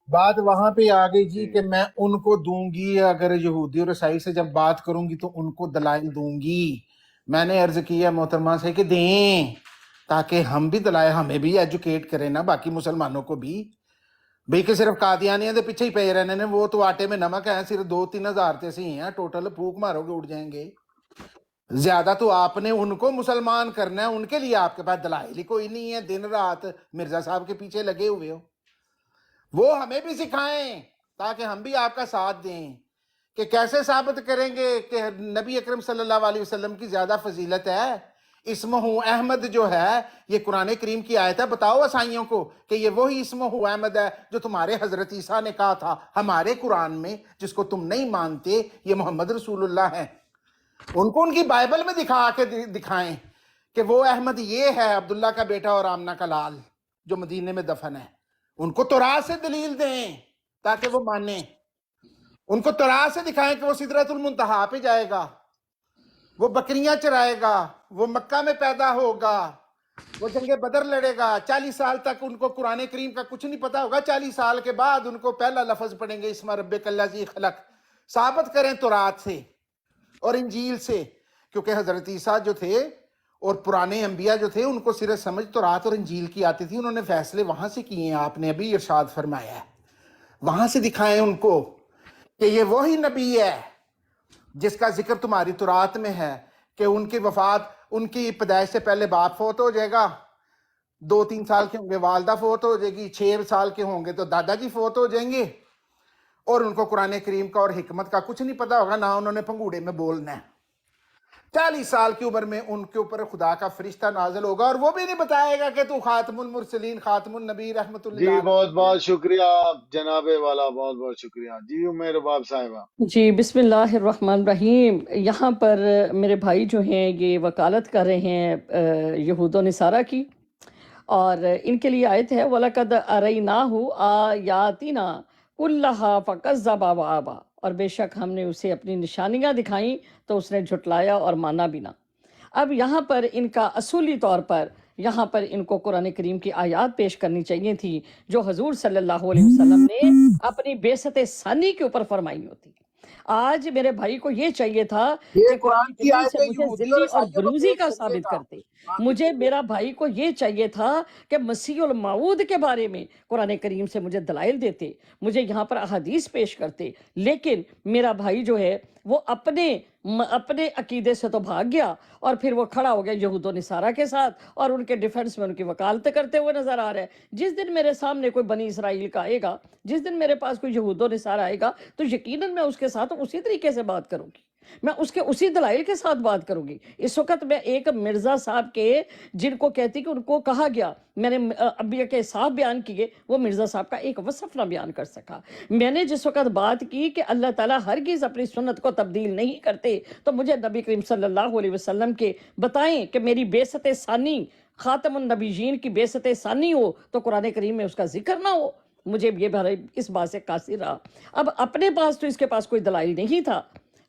بات وہاں پہ آ گئی جی کہ میں ان کو دوں گی، اگر یہودی اور عیسائی سے جب بات کروں گی تو ان کو دلائل دوں گی۔ میں نے عرض کیا محترمہ سے کہ دیں، تاکہ ہم بھی دلائل، ہمیں بھی ایجوکیٹ کریں نا، باقی مسلمانوں کو بھی۔ بھئی کہ صرف قادیانیاں دے پیچھے ہی پہ رہنے نے، وہ تو آٹے میں نمک ہے، صرف 2-3 ہزار تے سے ہی ہیں ٹوٹل، پھوک مارو گے اڑ جائیں گے۔ زیادہ تو آپ نے ان کو مسلمان کرنا ہے، ان کے لیے آپ کے پاس دلائل ہی کوئی نہیں ہے، دن رات مرزا صاحب کے پیچھے لگے ہوئے ہو۔ وہ ہمیں بھی سکھائیں تاکہ ہم بھی آپ کا ساتھ دیں کہ کیسے ثابت کریں گے کہ نبی اکرم صلی اللہ علیہ وسلم کی زیادہ فضیلت ہے۔ اسمہ احمد جو ہے یہ قرآن کریم کی آیت ہے، بتاؤ عیسائیوں کو کہ یہ وہی اسمہ احمد ہے جو تمہارے حضرت عیسیٰ نے کہا تھا ہمارے قرآن میں، جس کو تم نہیں مانتے، یہ محمد رسول اللہ ہے۔ ان کو ان کی بائبل میں دکھا کے دکھائیں کہ وہ احمد یہ ہے، عبداللہ کا بیٹا اور آمنہ کا لال، جو مدینے میں دفن ہے۔ ان کو تورات سے دلیل دیں تاکہ وہ مانیں، ان کو تورات سے دکھائیں کہ وہ سدرۃ المنتہا پہ جائے گا، وہ بکریاں چرائے گا، وہ مکہ میں پیدا ہوگا، وہ جنگ بدر لڑے گا۔ 40 سال تک ان کو قرآن کریم کا کچھ نہیں پتا ہوگا، 40 سال کے بعد ان کو پہلا لفظ پڑھیں گے اسم ربک الذی خلق۔ ثابت کریں تورات سے اور انجیل سے، کیونکہ حضرت عیسیٰ جو تھے اور پرانے انبیاء جو تھے ان کو صرف سمجھ تورات اور انجیل کی آتی تھی، انہوں نے فیصلے وہاں سے کیے ہیں، آپ نے ابھی ارشاد فرمایا ہے۔ وہاں سے دکھائیں ان کو کہ یہ وہی نبی ہے جس کا ذکر تمہاری تورات میں ہے کہ ان کی وفات، ان کی پیدائش سے پہلے باپ فوت ہو جائے گا، 2-3 سال کے ہوں گے والدہ فوت ہو جائے گی، 6 سال کے ہوں گے تو دادا جی فوت ہو جائیں گے، اور ان کو قرآن کریم کا اور حکمت کا کچھ نہیں پتا ہوگا، نہ انہوں نے پنگوڑے میں بولنا ہے۔ 40 سال کی عمر میں ان کے اوپر خدا کا فرشتہ نازل ہوگا، اور وہ بھی نہیں بتائے گا کہ تو خاتم المرسلین، خاتم النبی، رحمت جی اللہ بہت علیہ۔ بہت شکریہ جناب والا، بہت بہت شکریہ جی عمیر باب صاحبہ۔ جی بسم اللہ الرحمن الرحیم۔ یہاں پر میرے بھائی جو ہیں یہ وکالت کر رہے ہیں یہود و نصارہ کی، اور ان کے لیے آیت ہے وَلَقَدْ أَرَيْنَاهُ آیاتنا كُلَّهَا فَكَذَّبَ وَأَبَى، اور بے شک ہم نے اسے اپنی نشانیاں دکھائیں تو اس نے جھٹلایا اور مانا بھی نہ۔ اب یہاں پر ان کا اصولی طور پر یہاں پر ان کو قرآن کریم کی آیات پیش کرنی چاہیے تھی جو حضور صلی اللہ علیہ وسلم نے اپنی بعثت ثانی کے اوپر فرمائی ہوتی۔ آج میرے بھائی کو یہ چاہیے تھا یہ کہ قرآن قرآن کی کریم سے آیتیں مجھے یہودی اور ذلی اور عیسائیوں کو بروزی پیش کا کریے ثابت گا۔ کرتے۔ مجھے میرا بھائی کو یہ چاہیے تھا کہ مسیح الموعود کے بارے میں قرآن کریم سے مجھے دلائل دیتے، مجھے یہاں پر احادیث پیش کرتے، لیکن میرا بھائی جو ہے وہ اپنے عقیدے سے تو بھاگ گیا، اور پھر وہ کھڑا ہو گیا یہود و نصارہ کے ساتھ اور ان کے ڈیفنس میں ان کی وکالت کرتے ہوئے نظر آ رہا ہے۔ جس دن میرے سامنے کوئی بنی اسرائیل کا آئے گا، جس دن میرے پاس کوئی یہود و نصارہ آئے گا، تو یقیناً میں اس کے ساتھ اسی طریقے سے بات کروں گی، میں اس کے اسی دلائل کے ساتھ بات کروں گی۔ اس وقت میں ایک مرزا صاحب کے جن کو کہتی کہ ان کو کہا گیا، میں نے انبیاء کے صاحب بیان کیے، وہ مرزا صاحب کا ایک وصف نہ بیان کر سکا۔ میں نے جس وقت بات کی کہ اللہ تعالیٰ ہرگز اپنی سنت کو تبدیل نہیں کرتے، تو مجھے نبی کریم صلی اللہ علیہ وسلم کے بتائیں کہ میری بعثت ثانی، خاتم النبیین کی بعثت ثانی ہو تو قرآن کریم میں اس کا ذکر نہ ہو۔ مجھے یہ بھائی اس بات سے قاصر رہا۔ اب اپنے پاس تو اس کے پاس کوئی دلائل نہیں تھا،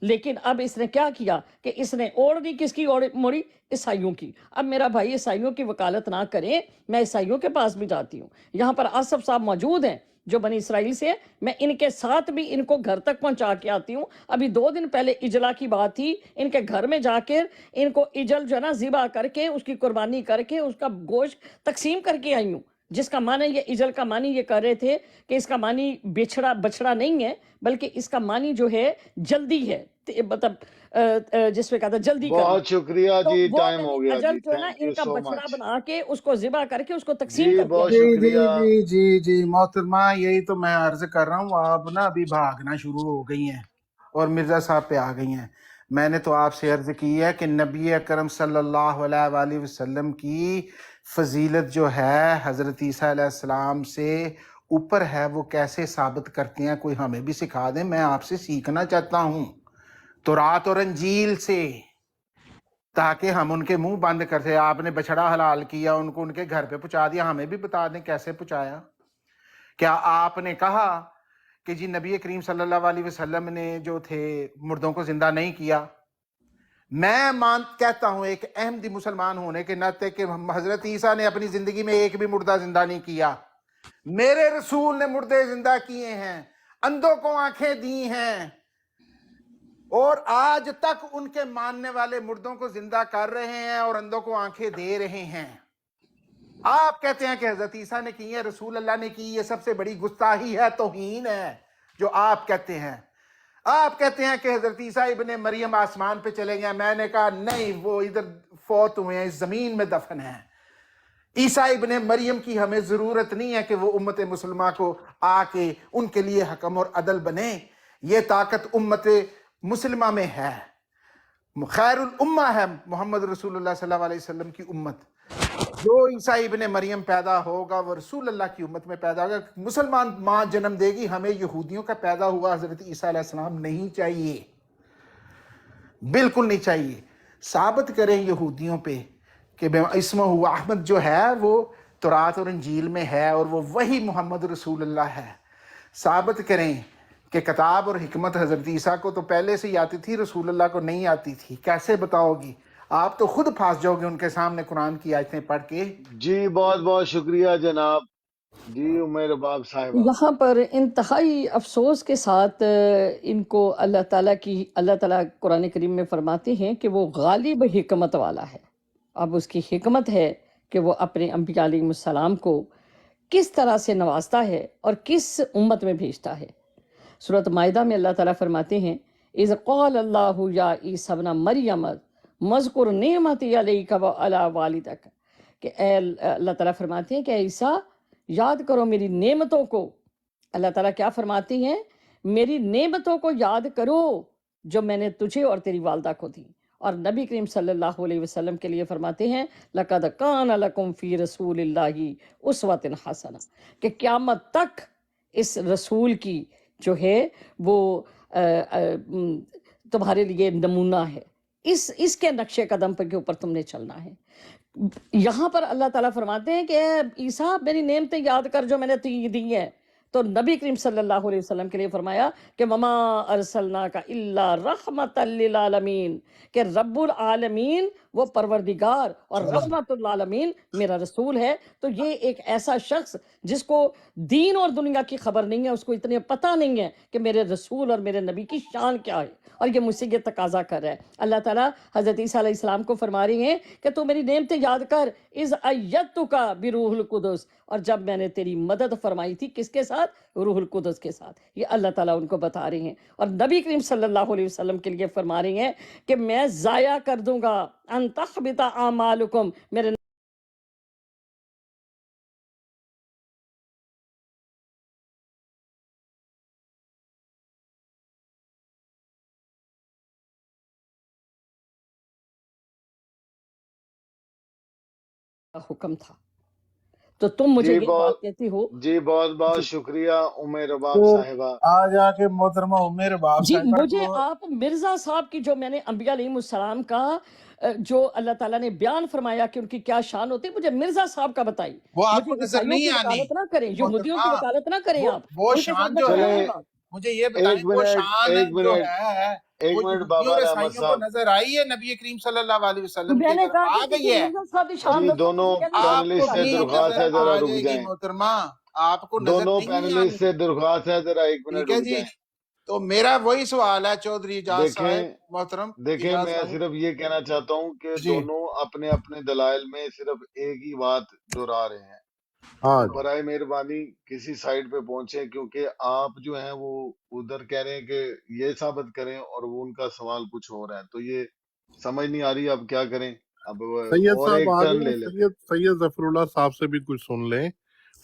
لیکن اب اس نے کیا کیا کہ اس نے اوڑھنی کس کی موڑی؟ عیسائیوں کی۔ اب میرا بھائی عیسائیوں کی وکالت نہ کریں، میں عیسائیوں کے پاس بھی جاتی ہوں۔ یہاں پر آصف صاحب موجود ہیں جو بنی اسرائیل سے ہیں، میں ان کے ساتھ بھی ان کو گھر تک پہنچا کے آتی ہوں۔ ابھی 2 دن پہلے اجلا کی بات تھی، ان کے گھر میں جا کے ان کو اجل جو ہے نا ذبح کر کے، اس کی قربانی کر کے، اس کا گوشت تقسیم کر کے آئی ہوں، جس کا معنی یہ اجل کا معنی یہ کر رہے تھے کہ اس کا معنی بچڑا نہیں ہے، بلکہ اس کا معنی جو ہے جلدی ہے، مطلب جس میں کہتا ہے جلدی کرنا۔ بہت شکریہ تو جی، وہ ٹائم میں نے ہو گیا اجل جی، جو ہے نا تھینک ان یو کا سو بچڑا مچ بنا کے اس کو ذبح کر کے اس کو تقسیم جی، کر کے بہت آئی ہوں۔ جی شکریہ۔ جی محترمہ، یہی تو میں عرض کر رہا ہوں، آپ نا ابھی بھاگنا شروع ہو گئی ہیں اور مرزا صاحب پہ آ گئی ہیں۔ میں نے تو آپ سے عرض کی ہے کہ نبی اکرم صلی اللہ علیہ وآلہ وسلم کی فضیلت جو ہے حضرت عیسیٰ علیہ السلام سے اوپر ہے، وہ کیسے ثابت کرتے ہیں، کوئی ہمیں بھی سکھا دیں، میں آپ سے سیکھنا چاہتا ہوں تورات اور انجیل سے، تاکہ ہم ان کے منہ بند کرتے۔ آپ نے بچڑا حلال کیا، ان کو ان کے گھر پہ پہنچا دیا، ہمیں بھی بتا دیں کیسے پہنچایا۔ کیا آپ نے کہا کہ جی نبی کریم صلی اللہ علیہ وسلم نے جو تھے مردوں کو زندہ نہیں کیا؟ میں کہتا ہوں ایک احمدی مسلمان ہونے کے ناطے کہ حضرت عیسیٰ نے اپنی زندگی میں ایک بھی مردہ زندہ نہیں کیا، میرے رسول نے مردے زندہ کیے ہیں، اندھوں کو آنکھیں دی ہیں، اور آج تک ان کے ماننے والے مردوں کو زندہ کر رہے ہیں اور اندھوں کو آنکھیں دے رہے ہیں۔ آپ کہتے ہیں کہ حضرت عیسیٰ نے کی ہے، رسول اللہ نے کی، یہ سب سے بڑی گستاخی ہے، توہین ہے جو آپ کہتے ہیں۔ آپ کہتے ہیں کہ حضرت عیسیٰ ابن مریم آسمان پہ چلے گئے، میں نے کہا نہیں، وہ ادھر فوت ہوئے ہیں، اس زمین میں دفن ہیں۔ عیسیٰ ابن مریم کی ہمیں ضرورت نہیں ہے کہ وہ امت مسلمہ کو آ کے ان کے لیے حکم اور عدل بنے، یہ طاقت امت مسلمہ میں ہے۔ خیر الامہ ہے محمد رسول اللہ صلی اللہ علیہ وسلم کی امت۔ جو عیسیٰ ابن مریم پیدا ہوگا وہ رسول اللہ کی امت میں پیدا ہوگا۔ مسلمان ماں جنم دے گی، ہمیں یہودیوں کا پیدا ہوا حضرت عیسیٰ علیہ السلام نہیں چاہیے، بالکل نہیں چاہیے۔ ثابت کریں یہودیوں پہ کہ اسمہ ہوا احمد جو ہے وہ تورات اور انجیل میں ہے اور وہ وہی محمد رسول اللہ ہے۔ ثابت کریں کہ کتاب اور حکمت حضرت عیسیٰ کو تو پہلے سے ہی آتی تھی، رسول اللہ کو نہیں آتی تھی۔ کیسے بتاؤ گی؟ آپ تو خود پھنس جاؤ گے ان کے سامنے قرآن کی آیتیں پڑھ کے۔ جی بہت بہت شکریہ جناب۔ جی عمیر باب صاحبہ۔ یہاں پر انتہائی افسوس کے ساتھ ان کو اللہ تعالیٰ قرآن کریم میں فرماتے ہیں کہ وہ غالب حکمت والا ہے۔ اب اس کی حکمت ہے کہ وہ اپنے انبیاء علیہ السلام کو کس طرح سے نوازتا ہے اور کس امت میں بھیجتا ہے۔ سورۃ مائدہ میں اللہ تعالیٰ فرماتے ہیں اذ قال اللہ یا عیسیٰ ابن مریم مذکر نعمتی علیک وعلی والدک، کہ اے اللہ تعالیٰ فرماتے ہیں کہ اے عیسیٰ یاد کرو میری نعمتوں کو۔ اللہ تعالیٰ کیا فرماتی ہیں؟ میری نعمتوں کو یاد کرو جو میں نے تجھے اور تیری والدہ کو دی۔ اور نبی کریم صلی اللہ علیہ وسلم کے لیے فرماتے ہیں لَقَدْ كَانَ لَكُمْ فِي رَسُولِ اللَّهِ أُسْوَةٌ حَسَنَةٌ، کہ قیامت تک اس رسول کی جو ہے وہ تمہارے لیے نمونہ ہے، اس کے نقش قدم پر کے اوپر تم نے چلنا ہے۔ یہاں پر اللہ تعالیٰ فرماتے ہیں کہ اے عیسیٰ میری نعمتیں یاد کر جو میں نے تجھے دی ہیں۔ تو نبی کریم صلی اللہ علیہ وسلم کے لیے فرمایا کہ وما ارسلناک الا رحمۃ للعالمین، کہ رب العالمین وہ پروردگار اور رحمت للعالمین میرا رسول ہے۔ تو یہ ایک ایسا شخص جس کو دین اور دنیا کی خبر نہیں ہے، اس کو اتنے پتہ نہیں ہے کہ میرے رسول اور میرے نبی کی شان کیا ہے، اور یہ مجھ سے یہ تقاضا کر رہا ہے۔ اللہ تعالیٰ حضرت عیسیٰ علیہ السلام کو فرما رہی ہیں کہ تو میری نعمتیں یاد کر، اذ ایدتک بروح القدس، اور جب میں نے تیری مدد فرمائی تھی کس کے ساتھ؟ روح القدس کے ساتھ۔ یہ اللہ تعالیٰ ان کو بتا رہی ہیں، اور نبی کریم صلی اللہ علیہ وسلم کے لیے فرما رہی ہیں کہ میں ضائع کر دوں گا ان تحبط اعمالکم، میرے حکم تھا۔ تو تم مجھے جی یہ بات بہت کہتی ہو؟ جی بہت بہت شکریہ عمیر باب تو صاحبہ۔ آ جا کے محترمہ عمیر باب جی صاحبہ مجھے کو آپ مرزا صاحب کی جو میں نے انبیاء علیہ السلام کا جو اللہ تعالیٰ نے بیان فرمایا کہ ان کی کیا شان ہوتی ہے، مجھے مرزا صاحب کا بتائی۔ وہ آپ مجھے کو نظر عیسائیوں نہیں کی آنی وکالت نہ کریں، یہودیوں کی محترمہ، وکالت نہ کریں آپ، وہ ان کے ساتھ شان میں جو کروں ہے، گی بات۔ مجھے یہ بتائیں ایک وہ منٹ شان ایک جو منٹ ہے ایک وہ منٹ یہودیوں بابا اور رحمت عیسائیوں کو صاحب، نظر آئی ہے نبی کریم صلی اللہ علیہ تو وسلم میں کی نے طرف کہا آ کہ گئی ہے؟ مرزا صاحب کی شان جی بتاؤ، دونوں مجھے کہنا آپ پینلسٹ کو سے بھی درخواست ہے نظر ذرا آ رک جائے گی جائیں، محترمہ، آپ کو نظر دونوں نہیں پینلسٹ آنی، سے درخواست ہے ذرا ایک منٹ ٹھیک ہے رک جی؟ جائیں۔ تو میرا وہی سوال ہے چودھری اجاز صاحب، دیکھیں محترم دیکھیں اجاز میں صاحب صرف یہ کہنا چاہتا ہوں کہ جی، دونوں اپنے اپنے دلائل میں صرف ایک ہی بات دہرا رہے ہیں، ہاں تو برائے مہربانی کسی سائڈ پہ پہنچیں، کیونکہ آپ جو ہیں وہ ادھر کہہ رہے ہیں کہ یہ ثابت کریں اور وہ ان کا سوال کچھ ہو رہا ہے، تو یہ سمجھ نہیں آ رہی اب کیا کریں۔ اب سید اور صاحب ایک آ ٹرن جائیں، لے لیتے ہیں۔ سید ظفر اللہ صاحب سے بھی کچھ سن لیں،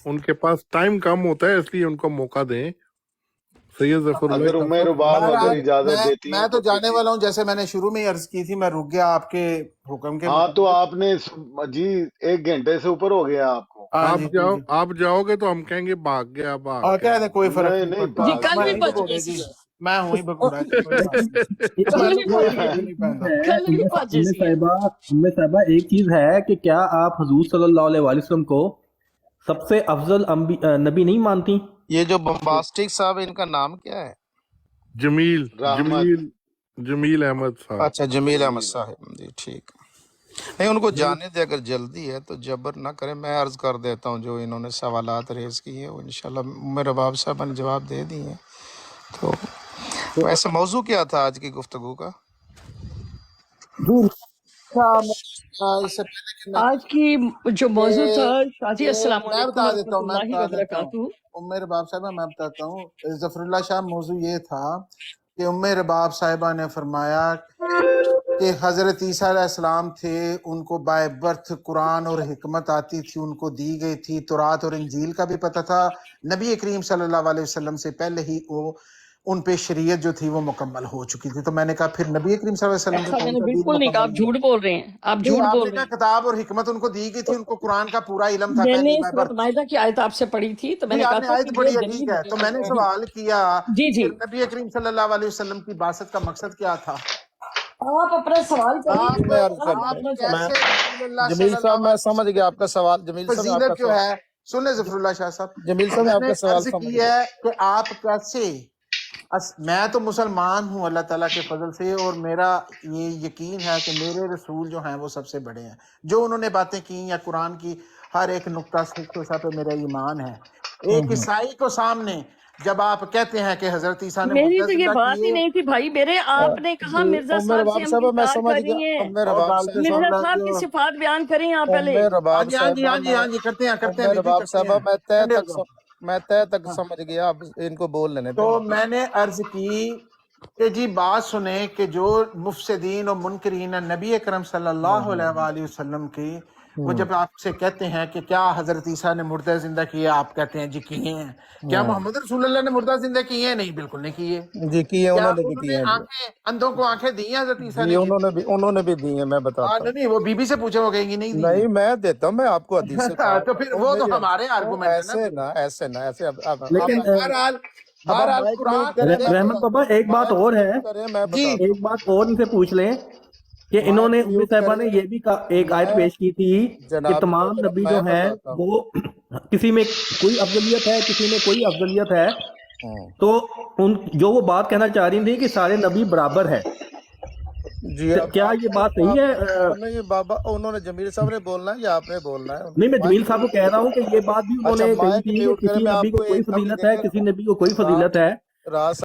ان کے پاس ٹائم کم ہوتا ہے اس لیے ان کو موقع دیں۔ سید ظفر اللہ اگر صاحب عمیر باب اگر بہرحال اجازت دیتی میں ہیں تو تو پھر جانے جی والا ہوں، جیسے میں نے شروع میں ہی عرض کی تھی، میں رک گیا آپ کے حکم کے ہاں، تو مطابق۔ آپ نے جی 1 گھنٹے سے اوپر ہو گیا آپ کو۔ ہاں آپ جی جاؤ، جی، آپ جاؤ گے تو ہم کہیں گے بھاگ گیا بھاگ اور گیا۔ کہہ دیں کوئی فرق نہیں نہیں نہیں پڑتا، جی بھاگ کل میں بھی گیا نہیں بچ تو گئے بھگوڑے سی جی، ہے، میں ہوں ہی بگوڑا جی، کوئی بات نہیں، اس کل میں بھی کوئی بچ گئے، فرق نہیں پڑتا۔ کل بھی بچ ام سی ہے۔ صاحبہ ایک چیز ہے کہ کیا آپ حضور صلی اللہ علیہ وآلہ وسلم کو سب سے افضل نبی نہیں مانتی؟ یہ جو بمباسٹک صاحب ان کا نام کیا ہے؟ جمیل رحمت جمیل جمیل احمد صاحب۔ اچھا جمیل احمد جمیل صاحب، جی ٹھیک۔ نہیں ان کو جانے دے، اگر جلدی ہے تو جبر نہ کریں. میں عرض کر دیتا ہوں جو انہوں نے سوالات ریز کیے وہ انشاءاللہ میرے باپ صاحب نے جواب دے دیے ہیں. تو ویسے موضوع کیا تھا آج کی گفتگو کا؟ جی اس سے پہلے کہ میں آج کی جو موضوع تھا شاہجی، السلام میں علیکم بتا دیتا ورحمۃ ہوں اللہ وبرکاتہ. میرے باپ صاحبہ میں بتاتا ہوں. ظفر اللہ شاہ موضوع یہ تھا کہ رباب صاحبہ نے فرمایا کہ حضرت عیسیٰ علیہ السلام تھے، ان کو بائے برتھ قرآن اور حکمت آتی تھی، ان کو دی گئی تھی. تورات اور انجیل کا بھی پتہ تھا. نبی کریم صلی اللہ علیہ وسلم سے پہلے ہی وہ ان پہ شریعت جو تھی وہ مکمل ہو چکی تھی. تو میں نے کہا پھر نبی کریم صلی اللہ علیہ وسلم سے ایسا میں کون نے سا دین بالکل نہیں کہا، آپ مکمل نہیں؟ جھوٹ بول رہے ہیں، آپ نہیں، جھوٹ آپ بول نے رہے کہا ہیں. کتاب اور حکمت ان کو دی گئی تھی، ان کو قرآن کا پورا علم تھا میں پہلے نے بائے سورۃ برتھ. مائدہ کی آیت آپ سے پڑھی تھی تو میں جی نے آپ کہا نے تھا آیت کہ پڑھی یہ ہے، ٹھیک دلیل ہے. تو میں نے ہے. سوال کیا جی کہ جی، نبی کریم صلی اللہ علیہ وسلم کی بعثت کا مقصد کیا تھا؟ آپ اپنا سوال آپ کریے. میں عرض آپ کرتا آپ اپنا ہوں. سوال. کیسے رسول اللہ جمیل صلی صاحب اللہ میں علیہ سمجھ گیا وسلم آپ کا سوال. جمیل صاحب آپ کا فضیلت جو سوال، ہے، سن لیں ظفر اللہ شاہ صاحب. جمیل صاحب میں میں آپ نے کا سوال عرض سمجھ کی گیا. ہے کہ آپ کیسے میں تو مسلمان ہوں اللہ تعالیٰ کے فضل سے، اور میرا یہ یقین ہے کہ میرے رسول جو ہیں وہ سب سے بڑے ہیں. جو انہوں نے باتیں کی یا قرآن کی ہر ایک نقطہ سا پہ میرا ایمان ہے. ایک عیسائی کو سامنے جب آپ کہتے ہیں کہ حضرت عیسیٰ نے میری مردہ تو یہ زندہ بات ہی کیے، نہیں تھی بھائی میرے. آپ نے کہا مرزا ام صاحب سے رباب ہم صاحب میں انکار سمجھ کر گیا. رہی ہیں. ام اور رباب غالب صاحبہ، مرزا صاحب صاحب کی جو صفات بیان کریں آپ ام پہلے. ہاں رباب جی ہاں جی صاحبہ ہاں جی میں ہاں جی کرتے ہیں ام ابھی بھی رباب کرتے ہیں. صاحبہ میں ٹھنڈے ہو جاؤ. میں طے تک ہاں. سمجھ گیا. اب ان کو بول لینے دیں تو مجھے. میں نے عرض کی کہ جی بات سنیں کہ جو مفسدین اور منکرین نبی اکرم صلی اللہ علیہ وآلہ وسلم کی، وہ جب آپ سے کہتے ہیں کہ کیا حضرت عیسیٰ نے مردہ زندہ کیے، آپ کہتے ہیں جی کیے ہیں. کیا محمد رسول اللہ نے مردہ زندہ کیے ہیں؟ نہیں، بالکل نہیں کیے. جی کیے، کیا انہوں نے بھی انہوں کیے نے ہیں. جی آنکھیں اندھوں کو آنکھیں دی ہیں حضرت عیسیٰ جی نے کی؟ انہوں نے بھی دی ہیں. میں بتاتا ہوں. نہیں، وہ بی بی سے پوچھے، وہ کہیں گی نہیں دی نہیں میں دیتا ہوں، میں آپ کو حدیث سے کہا تو پھر کرتا ہوں. وہ تو میری ہمارے تو آرگومنٹ ہے نا ایسے پھر. نہ ایسے نہ ایسے. اب لیکن بہرحال اب آپ بہرحال مائک قرآن میوٹ کریں، میں رحمت بتاتا بابا ہوں. ایک بات مائک اور ہے، میوٹ کریں، میں جی بتاتا ایک بات اور ان سے پوچھ لیں کہ ہوں. انہوں مائک نے ام میوٹ صاحبہ کریں. نے یہ بھی ایک آیت میں پیش کی تھی کہ جناب تمام محترم نبی جو میں ہیں بتاتا ہوں. وہ کسی میں کوئی افضلیت ہے، کسی میں کوئی افضلیت ہے. ہوں. تو جو وہ بات کہنا چاہ رہی تھی کہ سارے نبی برابر ہے، جی اب کیا یہ بات صحیح ہے؟ نہیں بابا، انہوں نے جمیل صاحب نے بولنا ہے یا آپ نے بولنا ہے؟ نہیں، میں جمیل مائک صاحب کو کہہ رہا ہوں کہ یہ بات بھی انہوں اچھا نے کہی مائک تھی کہ میوٹ کریں. کسی میں نبی آپ کو کو کوئی ایک اب فضیلت ہے، دیکھیں کسی نبی کو کوئی راز فضیلت ہے. راز